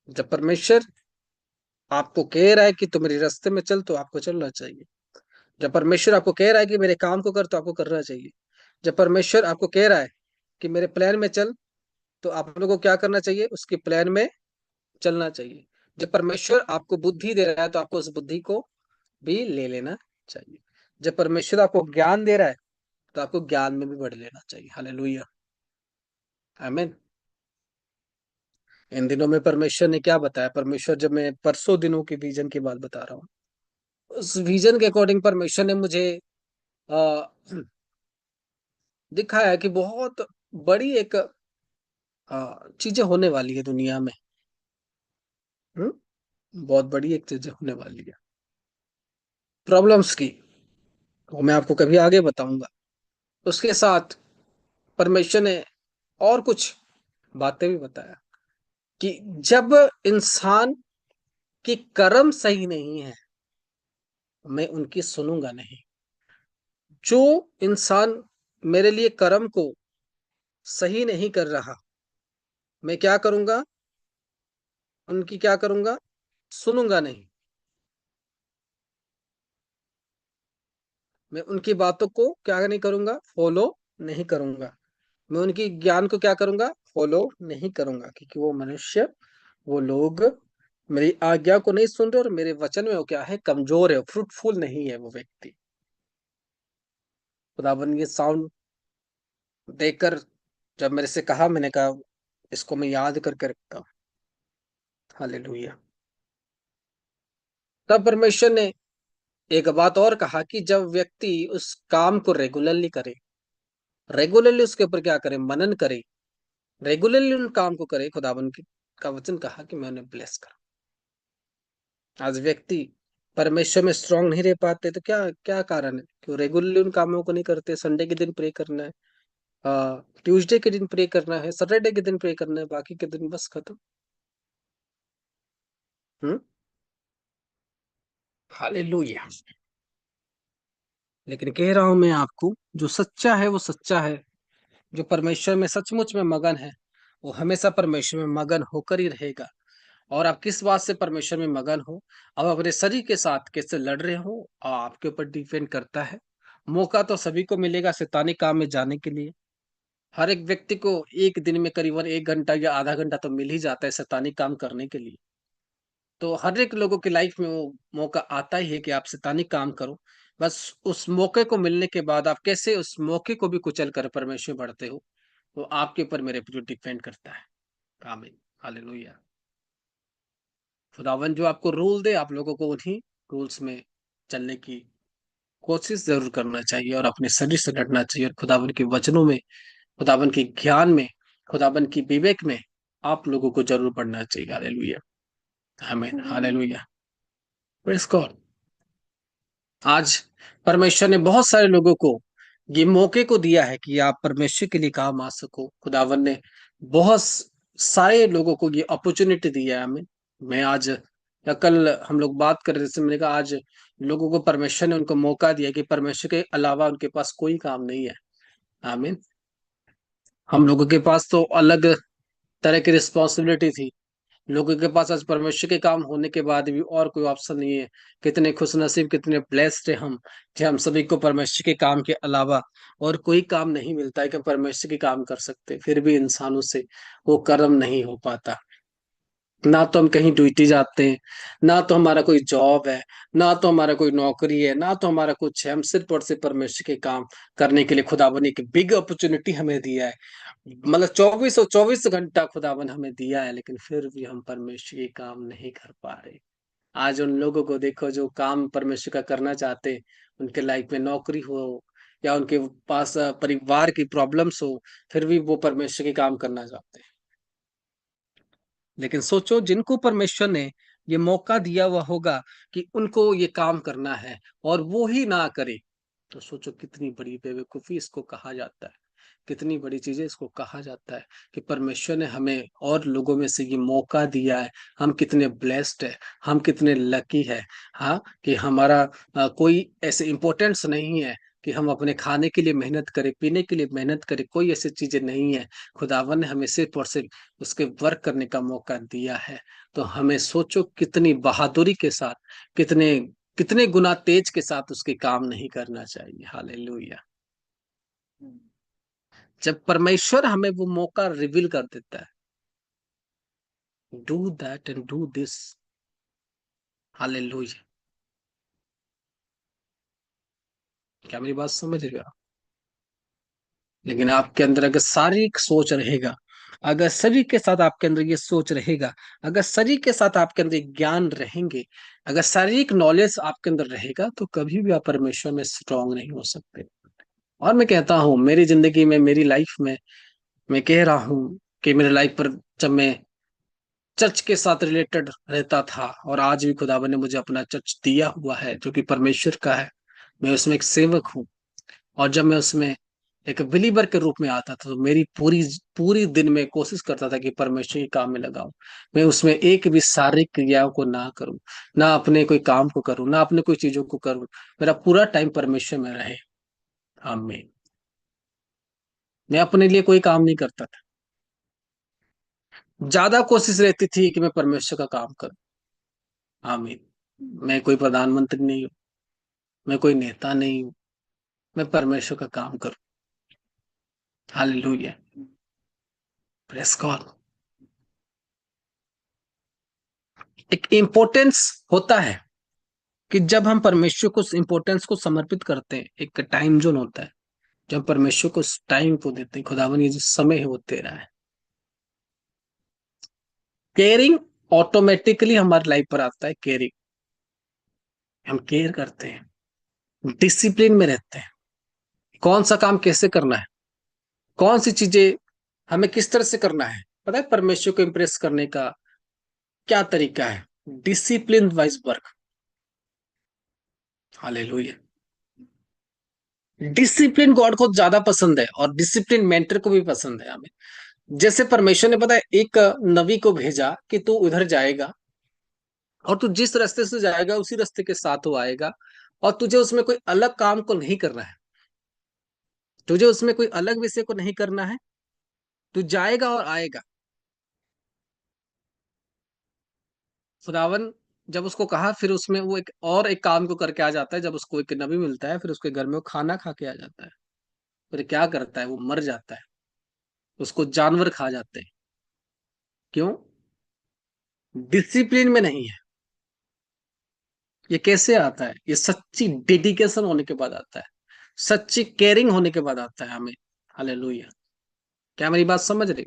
जब परमेश्वर आपको कह रहा है कि तुम मेरे रास्ते में चल, तो आपको चलना चाहिए। जब परमेश्वर आपको कह रहा है कि मेरे काम को कर, तो आपको करना चाहिए। जब परमेश्वर आपको कह रहा है कि मेरे प्लान में चल, तो आप लोगों को क्या करना चाहिए? उसके प्लान में चलना चाहिए। जब परमेश्वर आपको बुद्धि दे रहा है, तो आपको उस बुद्धि को भी ले लेना चाहिए। जब परमेश्वर आपको ज्ञान दे रहा है, तो आपको ज्ञान में भी बढ़ लेना चाहिए। हालेलुया। आमीन। इन दिनों में परमेश्वर ने क्या बताया? परमेश्वर, जब मैं परसों दिनों के विजन की बात बता रहा हूँ, उस विजन के अकॉर्डिंग परमेश्वर ने मुझे आ, दिखाया है कि बहुत बड़ी एक चीजें होने वाली है दुनिया में। बहुत बड़ी एक चीजें होने वाली है प्रॉब्लम्स की, वो मैं आपको कभी आगे बताऊंगा। उसके साथ परमेश्वर ने और कुछ बातें भी बताया कि जब इंसान की कर्म सही नहीं है, मैं उनकी सुनूंगा नहीं। जो इंसान मेरे लिए कर्म को सही नहीं कर रहा, मैं क्या करूंगा? उनकी क्या करूंगा? सुनूंगा नहीं। मैं उनकी बातों को क्या नहीं करूंगा? फॉलो नहीं करूंगा। मैं उनकी ज्ञान को क्या करूंगा? फॉलो नहीं करूंगा, क्योंकि वो मनुष्य, वो लोग मेरी आज्ञा को नहीं सुन रहे और मेरे वचन में वो क्या है, कमजोर है, फ्रूटफुल नहीं है वो व्यक्ति। खुदावन ये साउंड देकर जब मेरे से कहा, मैंने कहा इसको मैं याद करके रखता हूँ। हालेलुया। तब परमेश्वर ने एक बात और कहा कि जब व्यक्ति उस काम को रेगुलरली करे, रेगुलरली उसके ऊपर क्या करे, मनन करे, रेगुलरली उन काम को करे, खुदावन की का वचन कहा कि मैं उन्हें ब्लेस करूं। आज व्यक्ति परमेश्वर में स्ट्रांग नहीं रह पाते, तो क्या क्या कारण है कि वो रेगुलरली उन कामों को नहीं करते। संडे के दिन प्रे करना है, ट्यूसडे के दिन प्रे करना है, सैटरडे के दिन प्रे करना है, बाकी के दिन बस खत्म। हम्म। हालेलुया। लेकिन कह रहा हूं मैं आपको, जो सच्चा है वो सच्चा है, जो परमेश्वर में सचमुच में मगन है, वो हमेशा परमेश्वर में मगन होकर ही रहेगा। और आप किस बात से परमेश्वर में मगन हो, अब अपने शरीर के साथ कैसे लड़ रहे हो, आपके ऊपर डिपेंड करता है। मौका तो सभी को मिलेगा शैतानी काम में जाने के लिए। हर एक व्यक्ति को एक दिन में करीबन 1 घंटा या आधा घंटा तो मिल ही जाता है शैतानी काम करने के लिए। तो हर एक लोगों की लाइफ में वो मौका आता ही है कि आप शैतानी काम करो। बस उस मौके को मिलने के बाद आप कैसे उस मौके को भी कुचल कर परमेश्वर बढ़ते हो, वो आपके ऊपर मेरे पर डिपेंड करता है। आमीन। हालेलुया। खुदावन जो आपको रूल दे, आप लोगों को उन्हीं रूल्स में चलने की कोशिश जरूर करना चाहिए और अपने शरीर से लड़ना चाहिए, और खुदावन के वचनों में, खुदावन के ज्ञान में, खुदावन की विवेक में आप लोगों को जरूर पढ़ना चाहिए। हालेलुया। आमीन। हालेलुया। Praise God. आज परमेश्वर ने बहुत सारे लोगों को ये मौके को दिया है कि आप परमेश्वर के लिए काम आ सको। खुदावन ने बहुत सारे लोगों को ये अपॉर्चुनिटी दिया है हमें। मैं आज या कल हम लोग बात कर रहे थे, मैंने कहा आज लोगों को परमेश्वर ने उनको मौका दिया कि परमेश्वर के अलावा उनके पास कोई काम नहीं है। आमीन। हम लोगों के पास तो अलग तरह की रिस्पॉन्सिबिलिटी थी, लोगों के पास आज परमेश्वर के काम होने के बाद भी और कोई ऑप्शन नहीं है। कितने खुशनसीब, कितने ब्लेस्ड है हम, कि हम सभी को परमेश्वर के काम के अलावा और कोई काम नहीं मिलता है कि हम परमेश्वर के काम कर सकते, फिर भी इंसानों से वो कर्म नहीं हो पाता। ना तो हम कहीं ड्यूटी जाते हैं, ना तो हमारा कोई जॉब है, ना तो हमारा कोई नौकरी है, ना तो हमारा कुछ है। हम सिर्फ और सिर्फ परमेश्वर के काम करने के लिए खुदावन ने एक बिग अपॉर्चुनिटी हमें दिया है। मतलब 24 घंटा खुदावन हमें दिया है, लेकिन फिर भी हम परमेश्वर के काम नहीं कर पा रहे। आज उन लोगों को देखो जो काम परमेश्वर का करना चाहते, उनके लाइफ में नौकरी हो या उनके पास परिवार की प्रॉब्लम्स हो, फिर भी वो परमेश्वर के काम करना चाहते हैं। लेकिन सोचो, जिनको परमेश्वर ने ये मौका दिया हुआ होगा कि उनको ये काम करना है और वो ही ना करे, तो सोचो कितनी बड़ी बेवकूफी इसको कहा जाता है, कितनी बड़ी चीजें इसको कहा जाता है कि परमेश्वर ने हमें और लोगों में से ये मौका दिया है। हम कितने ब्लेस्ड है, हम कितने लकी है। हाँ, कि हमारा कोई ऐसे इम्पोर्टेंस नहीं है कि हम अपने खाने के लिए मेहनत करें, पीने के लिए मेहनत करें, कोई ऐसी चीजें नहीं है। खुदावन ने हमें सिर्फ और सिर्फ उसके वर्क करने का मौका दिया है। तो हमें सोचो कितनी बहादुरी के साथ, कितने कितने गुना तेज के साथ उसके काम नहीं करना चाहिए। हालेलुया। जब परमेश्वर हमें वो मौका रिवील कर देता है, do that and do this. Hallelujah. क्या मेरी बात समझ रहे हो आप? लेकिन आपके अंदर अगर शारीरिक सोच रहेगा, अगर शरीर के साथ आपके अंदर ये सोच रहेगा, अगर शरीर के साथ आपके अंदर ज्ञान रहेंगे, अगर शारीरिक नॉलेज आपके अंदर रहेगा, तो कभी भी आप परमेश्वर में स्ट्रांग नहीं हो सकते। और मैं कहता हूँ मेरी जिंदगी में, मेरी लाइफ में, मैं कह रहा हूँ कि मेरे लाइफ पर जब मैं चर्च के साथ रिलेटेड रहता था, और आज भी खुदावन ने मुझे अपना चर्च दिया हुआ है जो कि परमेश्वर का है, मैं उसमें एक सेवक हूँ। और जब मैं उसमें एक बिलीवर के रूप में आता था, तो मेरी पूरी पूरी दिन में कोशिश करता था कि परमेश्वर के काम में लगाऊं। मैं उसमें एक भी शारीरिक क्रियाओं को ना करूं, ना अपने कोई काम को करूं, ना अपने कोई चीजों को करूं। मेरा पूरा टाइम परमेश्वर में रहे। आमीन। मैं अपने लिए कोई काम नहीं करता था। ज्यादा कोशिश रहती थी कि मैं परमेश्वर का काम करूं। आमीन। मैं कोई प्रधानमंत्री नहीं हूँ, मैं कोई नेता नहीं हूँ, मैं परमेश्वर का काम करूं। हालेलुया। Press God. एक इम्पोर्टेंस होता है कि जब हम परमेश्वर को इम्पोर्टेंस को समर्पित करते हैं, एक टाइम जोन होता है जब परमेश्वर को उस टाइम को देते हैं। खुदावन ये जो समय है वो तेरा है। केयरिंग ऑटोमेटिकली हमारी लाइफ पर आता है। केयरिंग, हम केयर करते हैं, डिसिप्लिन में रहते हैं, कौन सा काम कैसे करना है, कौन सी चीजें हमें किस तरह से करना है। पता है परमेश्वर को इम्प्रेस करने का क्या तरीका है? Discipline wise work. Hallelujah. Discipline God को ज्यादा पसंद है और डिसिप्लिन मेंटर को भी पसंद है हमें। जैसे परमेश्वर ने पता है एक नबी को भेजा कि तू उधर जाएगा और तू जिस रास्ते से जाएगा उसी रास्ते के साथ वो आएगा, और तुझे उसमें कोई अलग काम को नहीं करना है, तुझे उसमें कोई अलग विषय को नहीं करना है। तू जाएगा और आएगा। खुदावन जब उसको कहा, फिर उसमें वो एक और एक काम को करके आ जाता है। जब उसको एक नबी मिलता है, फिर उसके घर में वो खाना खा के आ जाता है। फिर क्या करता है? वो मर जाता है, उसको जानवर खा जाते हैं। क्यों? डिसिप्लिन में नहीं है। ये कैसे आता है? ये सच्ची डेडिकेशन होने के बाद आता है, सच्ची केयरिंग होने के बाद आता है हमें। हालेलुया। क्या मेरी बात समझ रही?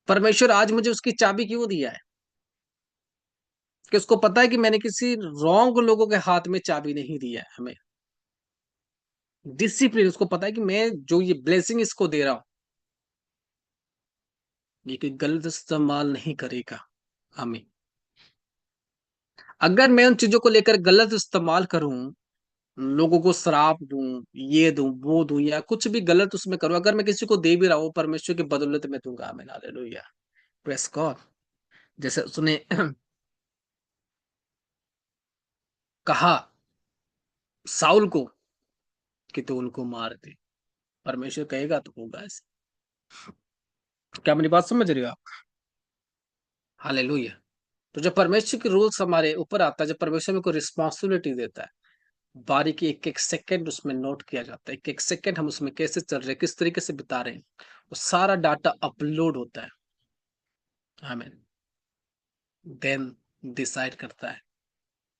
परमेश्वर आज मुझे उसकी चाबी क्यों दिया है? कि उसको पता है कि मैंने किसी रॉन्ग लोगों के हाथ में चाबी नहीं दिया है हमें। डिसिप्लिन, उसको पता है कि मैं जो ये ब्लेसिंग इसको दे रहा हूं, ये कोई गलत इस्तेमाल नहीं करेगा हमें। अगर मैं उन चीजों को लेकर गलत इस्तेमाल करूं, लोगों को श्राप दूं, ये दूं वो दूं, या कुछ भी गलत उसमें करूं, अगर मैं किसी को दे भी रहा हूं, परमेश्वर की बदौलत में दूंगा। आमीन, हालेलुया, प्रेस गॉड। जैसे उसने कहा साउल को कि तू उनको मार दे, परमेश्वर कहेगा तो होगा ऐसे। क्या मेरी बात समझ रही हो आप? हालेलुया। तो जब परमेश्वर के रूल्स हमारे ऊपर आता है, जब परमेश्वर में कोई रिस्पॉन्सिबिलिटी देता है, बारीकी एक एक सेकंड उसमें नोट किया जाता है। एक एक सेकंड हम उसमें कैसे चल रहे हैं, किस तरीके से बिता रहे हैं, वो सारा डाटा अपलोड होता है। आमीन। देन डिसाइड करता है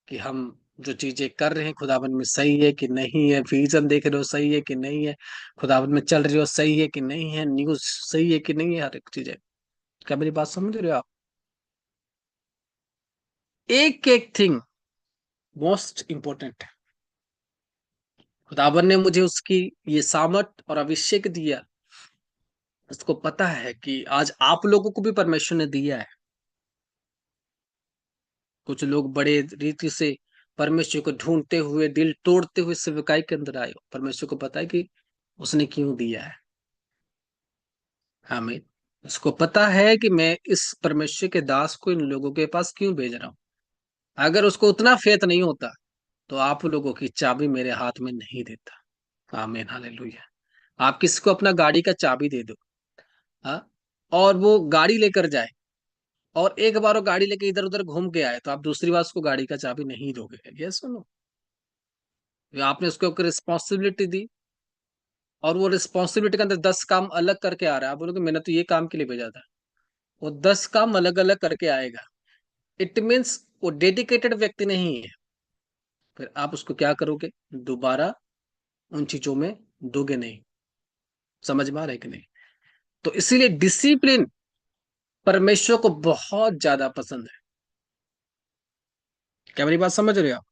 कि हम जो चीजें कर रहे हैं खुदावन में सही है कि नहीं है, विजन देख रहे हो सही है कि नहीं है, खुदावन में चल रही हो सही है कि नहीं है, न्यूज सही है कि नहीं है, हर एक चीजें। क्या मेरी बात समझ रहे हो आप? एक एक थिंग मोस्ट इंपॉर्टेंट है। खुदावन ने मुझे उसकी ये सामर्थ और अभिषेक दिया। उसको पता है कि आज आप लोगों को भी परमेश्वर ने दिया है। कुछ लोग बड़े रीति से परमेश्वर को ढूंढते हुए, दिल तोड़ते हुए सेवकाई के अंदर आए हो। परमेश्वर को पता है कि उसने क्यों दिया है हमें। उसको पता है कि मैं इस परमेश्वर के दास को इन लोगों के पास क्यों भेज रहा हूँ। अगर उसको उतना फेथ नहीं होता तो आप लोगों की चाबी मेरे हाथ में नहीं देता। आमीन, हालेलुया। आप किसी को अपना गाड़ी का चाबी दे दो, हाँ, और वो गाड़ी लेकर जाए, और एक बार वो गाड़ी लेके इधर उधर घूम के आए, तो आप दूसरी बार उसको गाड़ी का चाबी नहीं दोगे। ये सुनो, आपने उसके ऊपर रिस्पॉन्सिबिलिटी दी, और वो रिस्पॉन्सिबिलिटी के अंदर 10 काम अलग करके आ रहा है। आप बोलोगे मैंने तो ये काम के लिए भेजा था, वो 10 काम अलग अलग करके आएगा। इट मीन्स वो डेडिकेटेड व्यक्ति नहीं है। फिर आप उसको क्या करोगे? दोबारा उन चीजों में दोगे नहीं। समझ में आ रहा है कि नहीं? तो इसीलिए डिसिप्लिन परमेश्वर को बहुत ज्यादा पसंद है। क्या मेरी बात समझ रहे हो आप?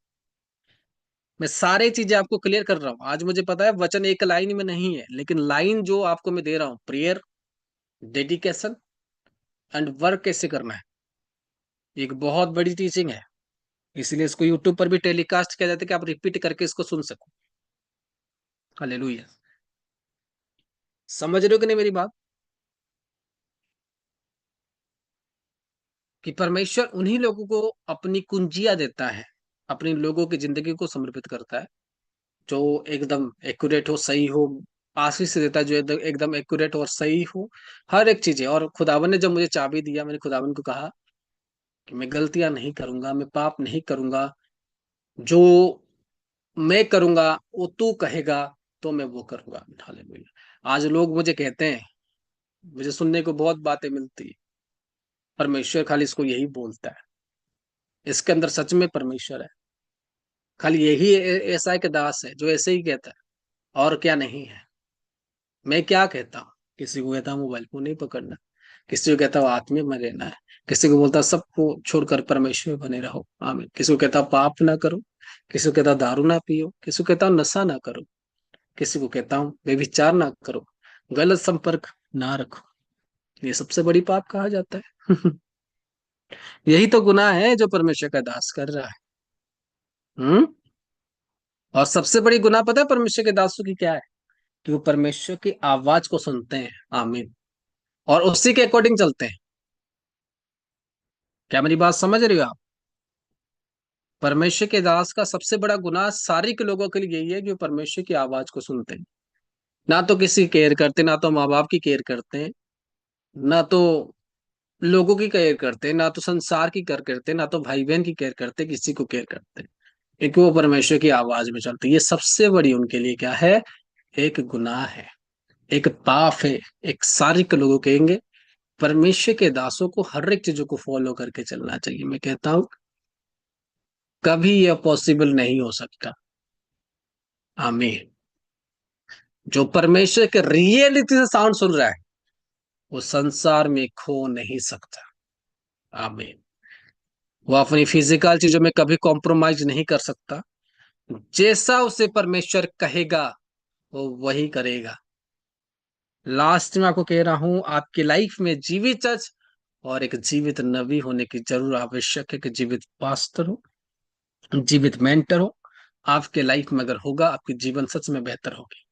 मैं सारी चीजें आपको क्लियर कर रहा हूं। आज मुझे पता है वचन एक लाइन में नहीं है, लेकिन लाइन जो आपको मैं दे रहा हूं, प्रेयर, डेडिकेशन एंड वर्क कैसे करना है, एक बहुत बड़ी टीचिंग है। इसलिए इसको यूट्यूब पर भी टेलीकास्ट किया जाता है कि आप रिपीट करके इसको सुन सको। हालेलुया। समझ रहे हो कि नहीं मेरी बात? कि परमेश्वर उन्हीं लोगों को अपनी कुंजियां देता है, अपनी लोगों की जिंदगी को समर्पित करता है, जो एकदम एक्यूरेट हो, सही हो। आशीष से देता है जो एकदम एक्यूरेट और सही हो, हर एक चीजें। और खुदावन ने जब मुझे चाबी दिया, मैंने खुदावन को कहा कि मैं गलतियां नहीं करूंगा, मैं पाप नहीं करूंगा, जो मैं करूंगा वो तू कहेगा तो मैं वो करूंगा। हालेलुया। आज लोग मुझे कहते हैं, मुझे सुनने को बहुत बातें मिलती है, परमेश्वर खाली इसको यही बोलता है इसके अंदर सच में परमेश्वर है। खाली यही ऐसा के दास है जो ऐसे ही कहता है, और क्या नहीं है। मैं क्या कहता हूँ? किसी को कहता हूँ मोबाइल फोन नहीं पकड़ना, किसी को कहता हूँ आत्मीय में रहना है, किसी को बोलता सबको छोड़कर परमेश्वर में बने रहो, आमीन। किसी को कहता पाप ना करो, किसी को कहता दारू ना पियो, किसी को कहता हूँ नशा ना करो, किसी को कहता हूँ व्यभिचार ना करो, गलत संपर्क ना रखो। ये सबसे बड़ी पाप कहा जाता है। यही तो गुनाह है जो परमेश्वर का दास कर रहा है। हम्म। और सबसे बड़ी गुनाह पता है परमेश्वर के दासों की क्या है? कि वो परमेश्वर की आवाज को सुनते हैं, आमीन, और उसी के अकॉर्डिंग चलते हैं। क्या मेरी बात समझ रही हो आप? परमेश्वर के दास का सबसे बड़ा गुनाह सारी के लोगों के लिए यही है कि वो परमेश्वर की आवाज को सुनते हैं। ना तो किसी केयर करते, ना तो माँ बाप की केयर करते हैं, ना तो लोगों की केयर करते हैं, ना तो संसार की केयर करते हैं, ना तो भाई बहन की केयर करते, किसी को केयर करते हैं। क्योंकि वो परमेश्वर की आवाज में चलते हैं। ये सबसे बड़ी उनके लिए क्या है? एक गुनाह है, एक पाप है। एक सारी के लोगों कहेंगे परमेश्वर के दासों को हर एक चीजों को फॉलो करके चलना चाहिए। मैं कहता हूं कभी यह पॉसिबल नहीं हो सकता, आमीन। जो परमेश्वर के रियलिटी से साउंड सुन रहा है वो संसार में खो नहीं सकता, आमीन। वो अपनी फिजिकल चीजों में कभी कॉम्प्रोमाइज नहीं कर सकता। जैसा उसे परमेश्वर कहेगा वो वही करेगा। लास्ट में आपको कह रहा हूं, आपकी लाइफ में जीवित चर्च और एक जीवित नबी होने की जरूर आवश्यक है। कि जीवित पास्टर हो, जीवित मेंटर हो। आपके लाइफ में अगर होगा, आपकी जीवन सच में बेहतर होगी।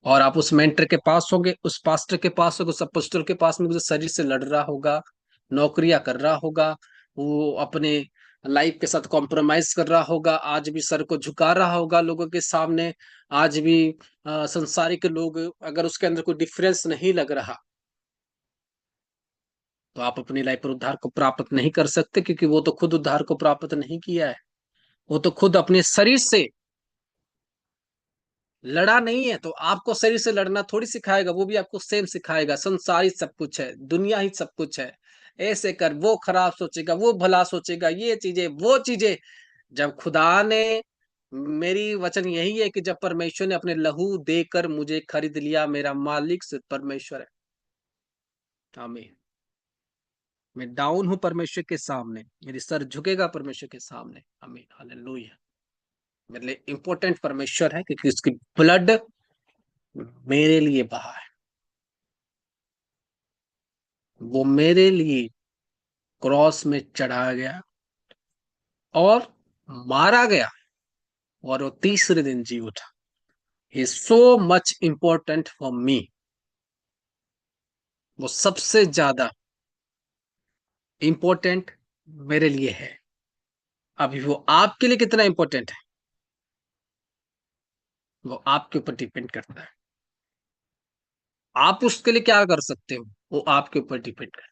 और आप उस मेंटर के पास होंगे, उस पास्टर के पास होगे, उस अपोस्टल के पास में जो शरीर से लड़ रहा होगा, नौकरियां कर रहा होगा, वो अपने लाइफ के साथ कॉम्प्रोमाइज कर रहा होगा, आज भी सर को झुका रहा होगा लोगों के सामने, आज भी संसारिक लोग, अगर उसके अंदर कोई डिफरेंस नहीं लग रहा, तो आप अपनी लाइफ पर उद्धार को प्राप्त नहीं कर सकते। क्योंकि वो तो खुद उद्धार को प्राप्त नहीं किया है। वो तो खुद अपने शरीर से लड़ा नहीं है, तो आपको शरीर से लड़ना थोड़ी सिखाएगा। वो भी आपको सेम सिखाएगा, संसार ही सब कुछ है, दुनिया ही सब कुछ है, ऐसे कर, वो खराब सोचेगा, वो भला सोचेगा, ये चीजें वो चीजें। जब खुदा ने, मेरी वचन यही है कि जब परमेश्वर ने अपने लहू देकर मुझे खरीद लिया, मेरा मालिक सिर्फ परमेश्वर है, आमीन। मैं डाउन हूं परमेश्वर के सामने, मेरी सर झुकेगा परमेश्वर के सामने, आमीन, हालेलुया। मेरे लिए इंपॉर्टेंट परमेश्वर है क्योंकि उसकी ब्लड मेरे लिए बहा है। वो मेरे लिए क्रॉस में चढ़ाया गया और मारा गया, और वो तीसरे दिन जी उठा। Is so much important for me. वो सबसे ज्यादा इंपॉर्टेंट मेरे लिए है। अभी वो आपके लिए कितना इंपॉर्टेंट है, वो आपके ऊपर डिपेंड करता है। आप उसके लिए क्या कर सकते हो, वो आपके ऊपर डिपेंड करता है।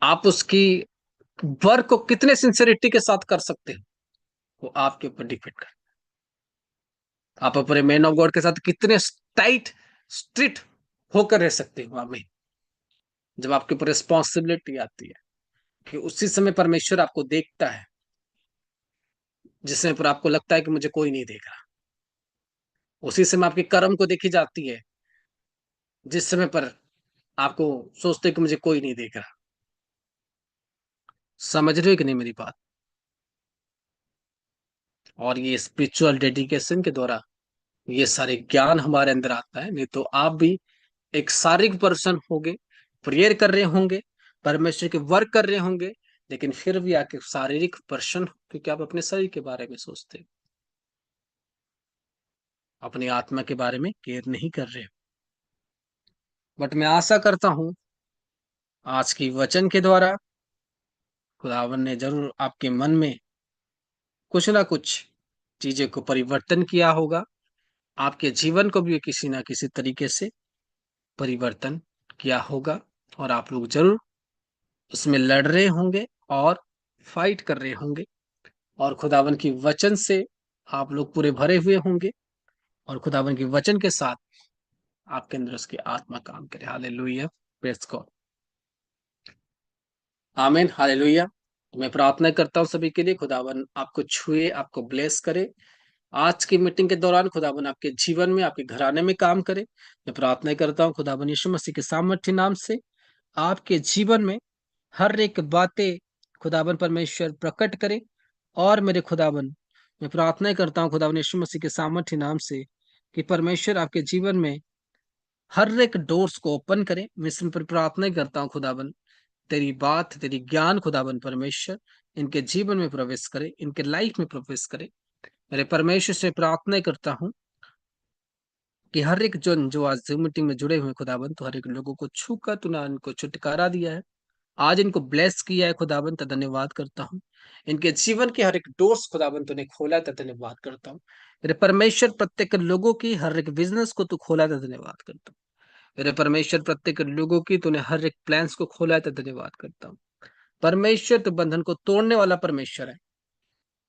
आप उसकी वर्क को कितने सिंसियरिटी के साथ कर सकते हो, वो आपके ऊपर डिपेंड करता है। आप अपने मैन ऑफ गॉड के साथ कितने टाइट, स्ट्रिक्ट होकर रह सकते हो, आमीन। जब आपके ऊपर रिस्पॉन्सिबिलिटी आती है, कि उसी समय परमेश्वर आपको देखता है, जिस समय पर आपको लगता है कि मुझे कोई नहीं देख रहा, उसी समय आपके कर्म को देखी जाती है, जिस समय पर आपको सोचते हैं कि मुझे कोई नहीं देख रहा। समझ रहे हो कि नहीं मेरी बात? और ये स्पिरिचुअल डेडिकेशन के द्वारा ये सारे ज्ञान हमारे अंदर आता है। नहीं तो आप भी एक शारीरिक पर्सन होंगे, प्रेयर कर रहे होंगे, परमेश्वर के वर्क कर रहे होंगे, लेकिन फिर भी आके शारीरिक पर्सन, क्योंकि आप अपने शरीर के बारे में सोचते हैं, अपनी आत्मा के बारे में केयर नहीं कर रहे। बट मैं आशा करता हूं आज की वचन के द्वारा खुदावन ने जरूर आपके मन में कुछ ना कुछ चीजें को परिवर्तन किया होगा। आपके जीवन को भी किसी ना किसी तरीके से परिवर्तन किया होगा, और आप लोग जरूर उसमें लड़ रहे होंगे और फाइट कर रहे होंगे, और खुदावन की वचन से आप लोग पूरे भरे हुए होंगे, और खुदावन के वचन के साथ आपके अंदर उसकी आत्मा काम करे। Hallelujah, praise God. आमीन, हालेलुया। मैं प्रार्थना करता हूँ सभी के लिए, खुदावन आपको छुए, आपको ब्लेस करे। आज की मीटिंग के दौरान खुदावन आपके जीवन में, आपके घराने में काम करे। मैं प्रार्थना करता हूँ खुदावन यीशु मसीह के सामर्थ्य नाम से आपके जीवन में हर एक बातें खुदावन परमेश्वर प्रकट करे। और मेरे खुदावन, मैं प्रार्थना करता हूँ खुदावन यीशु मसीह के सामर्थ्य नाम से कि परमेश्वर आपके जीवन में हर एक डोर्स को ओपन करे। मैं इस पर प्रार्थना करता हूँ खुदावन, तेरी बात, तेरी ज्ञान खुदावन परमेश्वर इनके जीवन में प्रवेश करे, इनके लाइफ में प्रवेश करे। मेरे परमेश्वर से प्रार्थना करता हूँ कि हर एक जन जो आज Zoom मीटिंग में जुड़े हुए हैं खुदावन, तो हर एक लोगों को छूकर तूने इनको छुटकारा दिया है, आज इनको ब्लेस किया है खुदावन, तो धन्यवाद करता हूँ। इनके जीवन के हर एक डोर्स खुदावन तूने खोला है, तो धन्यवाद करता हूँ। मेरे परमेश्वर, प्रत्येक लोगों की हर एक बिजनेस को तू खोला है, तो धन्यवाद करता हूँ। मेरे परमेश्वर, प्रत्येक लोगों की तूने हर एक प्लान्स को खोला है, तो धन्यवाद करता हूँ। परमेश्वर, तू बंधन को तोड़ने वाला परमेश्वर है।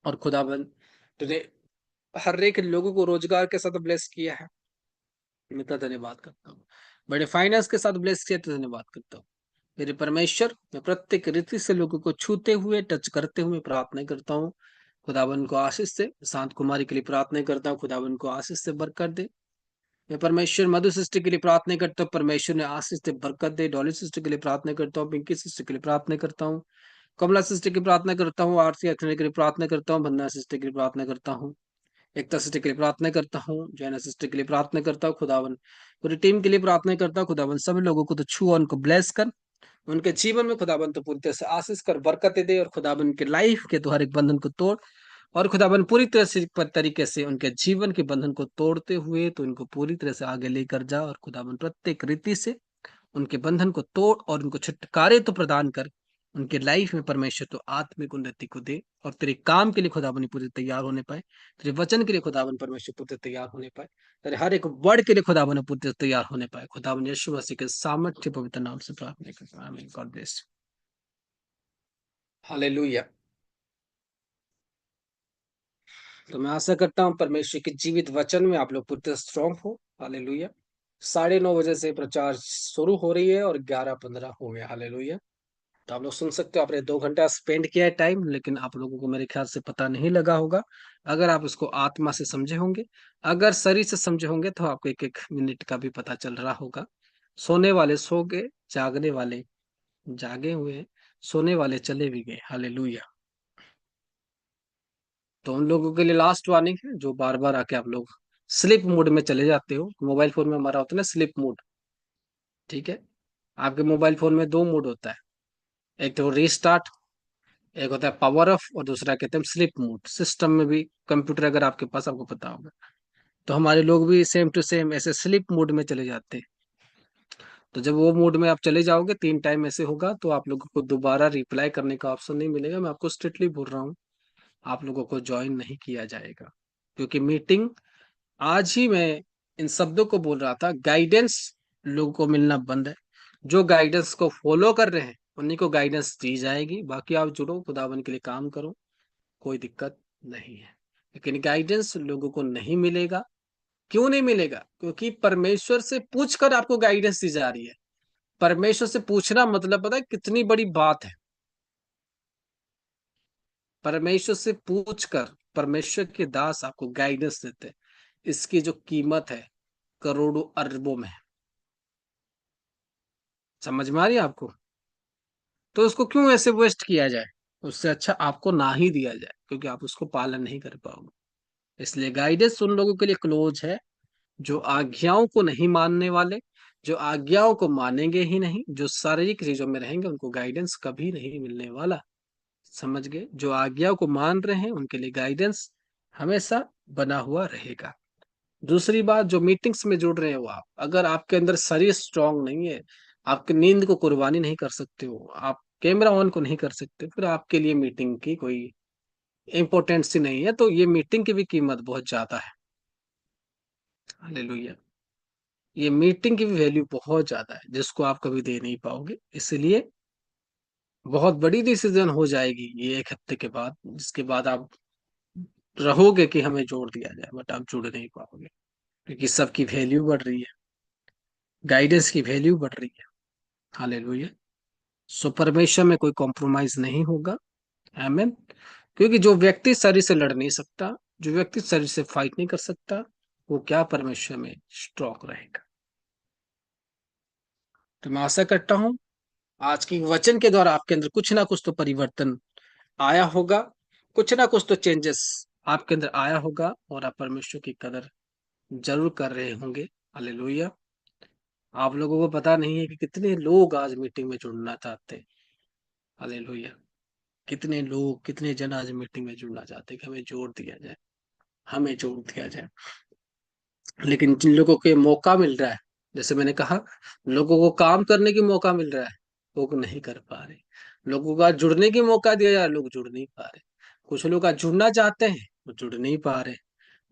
और खुदाबंद, तूने हर एक लोगों को रोजगार के साथ ब्लेस किया है, मैं तेरा धन्यवाद करता हूँ। बड़े फाइनेंस के साथ ब्लेस किया, तो धन्यवाद करता हूँ। मेरे परमेश्वर, मैं प्रत्येक रीति से लोगों को छूते हुए, टच करते हुए प्रार्थना करता हूँ। खुदाबंद को आशीष से, शांत कुमारी के लिए प्रार्थना करता हूँ, खुदाबंद को आशीष से बरकत दे। मैं परमेश्वर मधु सिस्टर के लिए प्रार्थना करता हूँ, परमेश्वर ने आशीष से बरकत दे। डॉली सिस्टर के लिए प्रार्थना करता हूँ, पिंकी सिस्टर के लिए प्रार्थना करता हूँ, कमला सिस्टर की प्रार्थना करता हूँ, आरती अखंड के लिए प्रार्थना करता हूँ, बंदना सिस्टर के लिए प्रार्थना करता हूँ, एकता सिस्टर के लिए प्रार्थना करता हूँ, जैना सिस्टर के लिए प्रार्थना करता हूँ। खुदावन, पूरी टीम के लिए प्रार्थना करता हूँ। खुदावन, सभी लोगों को तो छू और उनको ब्लेस कर, उनके जीवन में खुदावन तो पूरी तरह से आशीष कर, बरकतें दे। और खुदावन के लाइफ के तो हर एक बंधन को तोड़। और खुदावन पूरी तरह से तरीके से उनके जीवन के बंधन को तोड़ते हुए तो इनको पूरी तरह से आगे लेकर जा। और खुदावन प्रत्येक रीति से उनके बंधन को तोड़ और उनको छुटकारे तो प्रदान कर। उनके लाइफ में परमेश्वर तो आत्मिक उन्नति को दे, और तेरे काम के लिए खुदाबनी पूरी तैयार होने पाए, तेरे वचन के लिए खुदाबन परमेश्वर पूरे तैयार होने पाए, तेरे हर एक वर्ड के लिए खुदाबन पूरे तैयार होने पाए। खुदाबन यीशु मसीह के सामर्थ्य पवित्र नाम से प्रार्थना करता हूं, आमीन। God bless. हालेलुया। तो मैं आशा करता हूँ परमेश्वर के जीवित वचन में आप लोग पूरे स्ट्रांग हो। हालेलुया। 9:30 बजे से प्रचार शुरू हो रही है और 11:15 हो गया। हालेलुया। तो आप लोग सुन सकते हो, आपने 2 घंटा स्पेंड किया है टाइम, लेकिन आप लोगों को मेरे ख्याल से पता नहीं लगा होगा, अगर आप इसको आत्मा से समझे होंगे। अगर शरीर से समझे होंगे तो आपको एक एक मिनट का भी पता चल रहा होगा। सोने वाले सो गए, जागने वाले जागे हुए हैं, सोने वाले चले भी गए। हालेलुया। तो उन लोगों के लिए लास्ट वार्निंग है जो बार बार आके आप लोग स्लिप मोड में चले जाते हो। मोबाइल फोन में हमारा होता है ना स्लिप मोड, ठीक है। आपके मोबाइल फोन में दो मोड होता है, एक तो रीस्टार्ट, एक होता है पावर ऑफ, और दूसरा कहते हैं स्लीप मोड। सिस्टम में भी, कंप्यूटर अगर आपके पास, आपको पता होगा। तो हमारे लोग भी सेम टू सेम ऐसे स्लीप मोड में चले जाते हैं। तो जब वो मोड में आप चले जाओगे, 3 टाइम ऐसे होगा, तो आप लोगों को दोबारा रिप्लाई करने का ऑप्शन नहीं मिलेगा। मैं आपको स्ट्रिक्टली बोल रहा हूँ, आप लोगों को ज्वाइन नहीं किया जाएगा। क्योंकि मीटिंग, आज ही मैं इन शब्दों को बोल रहा था, गाइडेंस लोगों को मिलना बंद है। जो गाइडेंस को फॉलो कर रहे हैं उन्हीं को गाइडेंस दी जाएगी। बाकी आप जुड़ो, खुदावन के लिए काम करो, कोई दिक्कत नहीं है। लेकिन गाइडेंस लोगों को नहीं मिलेगा। क्यों नहीं मिलेगा? क्योंकि परमेश्वर से पूछकर आपको गाइडेंस दी जा रही है। परमेश्वर से पूछना मतलब पता है कितनी बड़ी बात है। परमेश्वर से पूछकर परमेश्वर के दास आपको गाइडेंस देते हैं। इसकी जो कीमत है करोड़ों अरबों में है। समझ में आ रही है आपको? तो उसको क्यों ऐसे वेस्ट किया जाए? उससे अच्छा आपको ना ही दिया जाए, क्योंकि आप उसको पालन नहीं कर पाओगे। इसलिए गाइडेंस उन लोगों के लिए क्लोज है जो आज्ञाओं को नहीं मानने वाले, जो आज्ञाओं को मानेंगे ही नहीं, जो शारीरिक चीजों में रहेंगे, उनको गाइडेंस कभी नहीं मिलने वाला। समझ गए? जो आज्ञाओं को मान रहे हैं उनके लिए गाइडेंस हमेशा बना हुआ रहेगा। दूसरी बात, जो मीटिंग्स में जुड़ रहे हो आप, अगर आपके अंदर शरीर स्ट्रांग नहीं है, आपकी नींद को कुर्बानी नहीं कर सकते हो, आप कैमरा ऑन को नहीं कर सकते, फिर आपके लिए मीटिंग की कोई इंपॉर्टेंस ही नहीं है। तो ये मीटिंग की भी कीमत बहुत ज्यादा है। हालेलुया। ये मीटिंग की भी वैल्यू बहुत ज्यादा है, जिसको आप कभी दे नहीं पाओगे। इसलिए बहुत बड़ी डिसीजन हो जाएगी ये 1 हफ्ते के बाद, जिसके बाद आप रहोगे कि हमें जोड़ दिया जाए, बट आप जुड़ नहीं पाओगे। क्योंकि सबकी वैल्यू बढ़ रही है, गाइडेंस की वैल्यू बढ़ रही है। हालेलुया। सो परमेश्वर में कोई कॉम्प्रोमाइज नहीं होगा। आमीन। क्योंकि जो व्यक्ति शरीर से लड़ नहीं सकता, जो व्यक्ति शरीर से फाइट नहीं कर सकता, वो क्या परमेश्वर में स्ट्रॉन्ग रहेगा। तो मैं आशा करता हूं आज की वचन के द्वारा आपके अंदर कुछ ना कुछ तो परिवर्तन आया होगा, कुछ ना कुछ तो चेंजेस आपके अंदर आया होगा, और आप परमेश्वर की कदर जरूर कर रहे होंगे। हालेलुया। आप लोगों को पता नहीं है कि कितने लोग आज मीटिंग में जुड़ना चाहते हैं। हालेलुया। कितने लोग, कितने जन आज मीटिंग में जुड़ना चाहते हैं कि हमें जोड़ दिया जाए, हमें जोड़ दिया जाए। लेकिन जिन लोगों को ये मौका मिल रहा है, जैसे मैंने कहा, लोगों को काम करने की मौका मिल रहा है, लोग नहीं कर पा रहे। लोगों का जुड़ने की मौका दिया जा रहा है, लोग जुड़ नहीं पा रहे। कुछ लोग आज जुड़ना चाहते हैं, वो जुड़ नहीं पा रहे।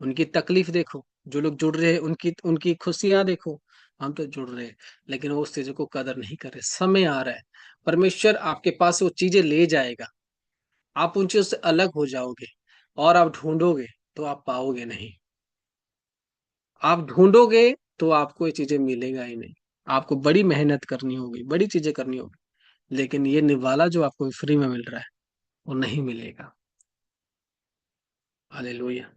उनकी तकलीफ देखो, जो लोग जुड़ रहे हैं उनकी उनकी खुशियां देखो। हम तो जुड़ रहे हैं, लेकिन वो उस चीजों को कदर नहीं कर रहे। समय आ रहा है, परमेश्वर आपके पास वो चीजें ले जाएगा, आप उन चीजों से अलग हो जाओगे, और आप ढूंढोगे तो आप पाओगे नहीं। आप ढूंढोगे तो आपको ये चीजें मिलेगा ही नहीं। आपको बड़ी मेहनत करनी होगी, बड़ी चीजें करनी होगी, लेकिन ये निवाला जो आपको फ्री में मिल रहा है, वो नहीं मिलेगा। हालेलुया।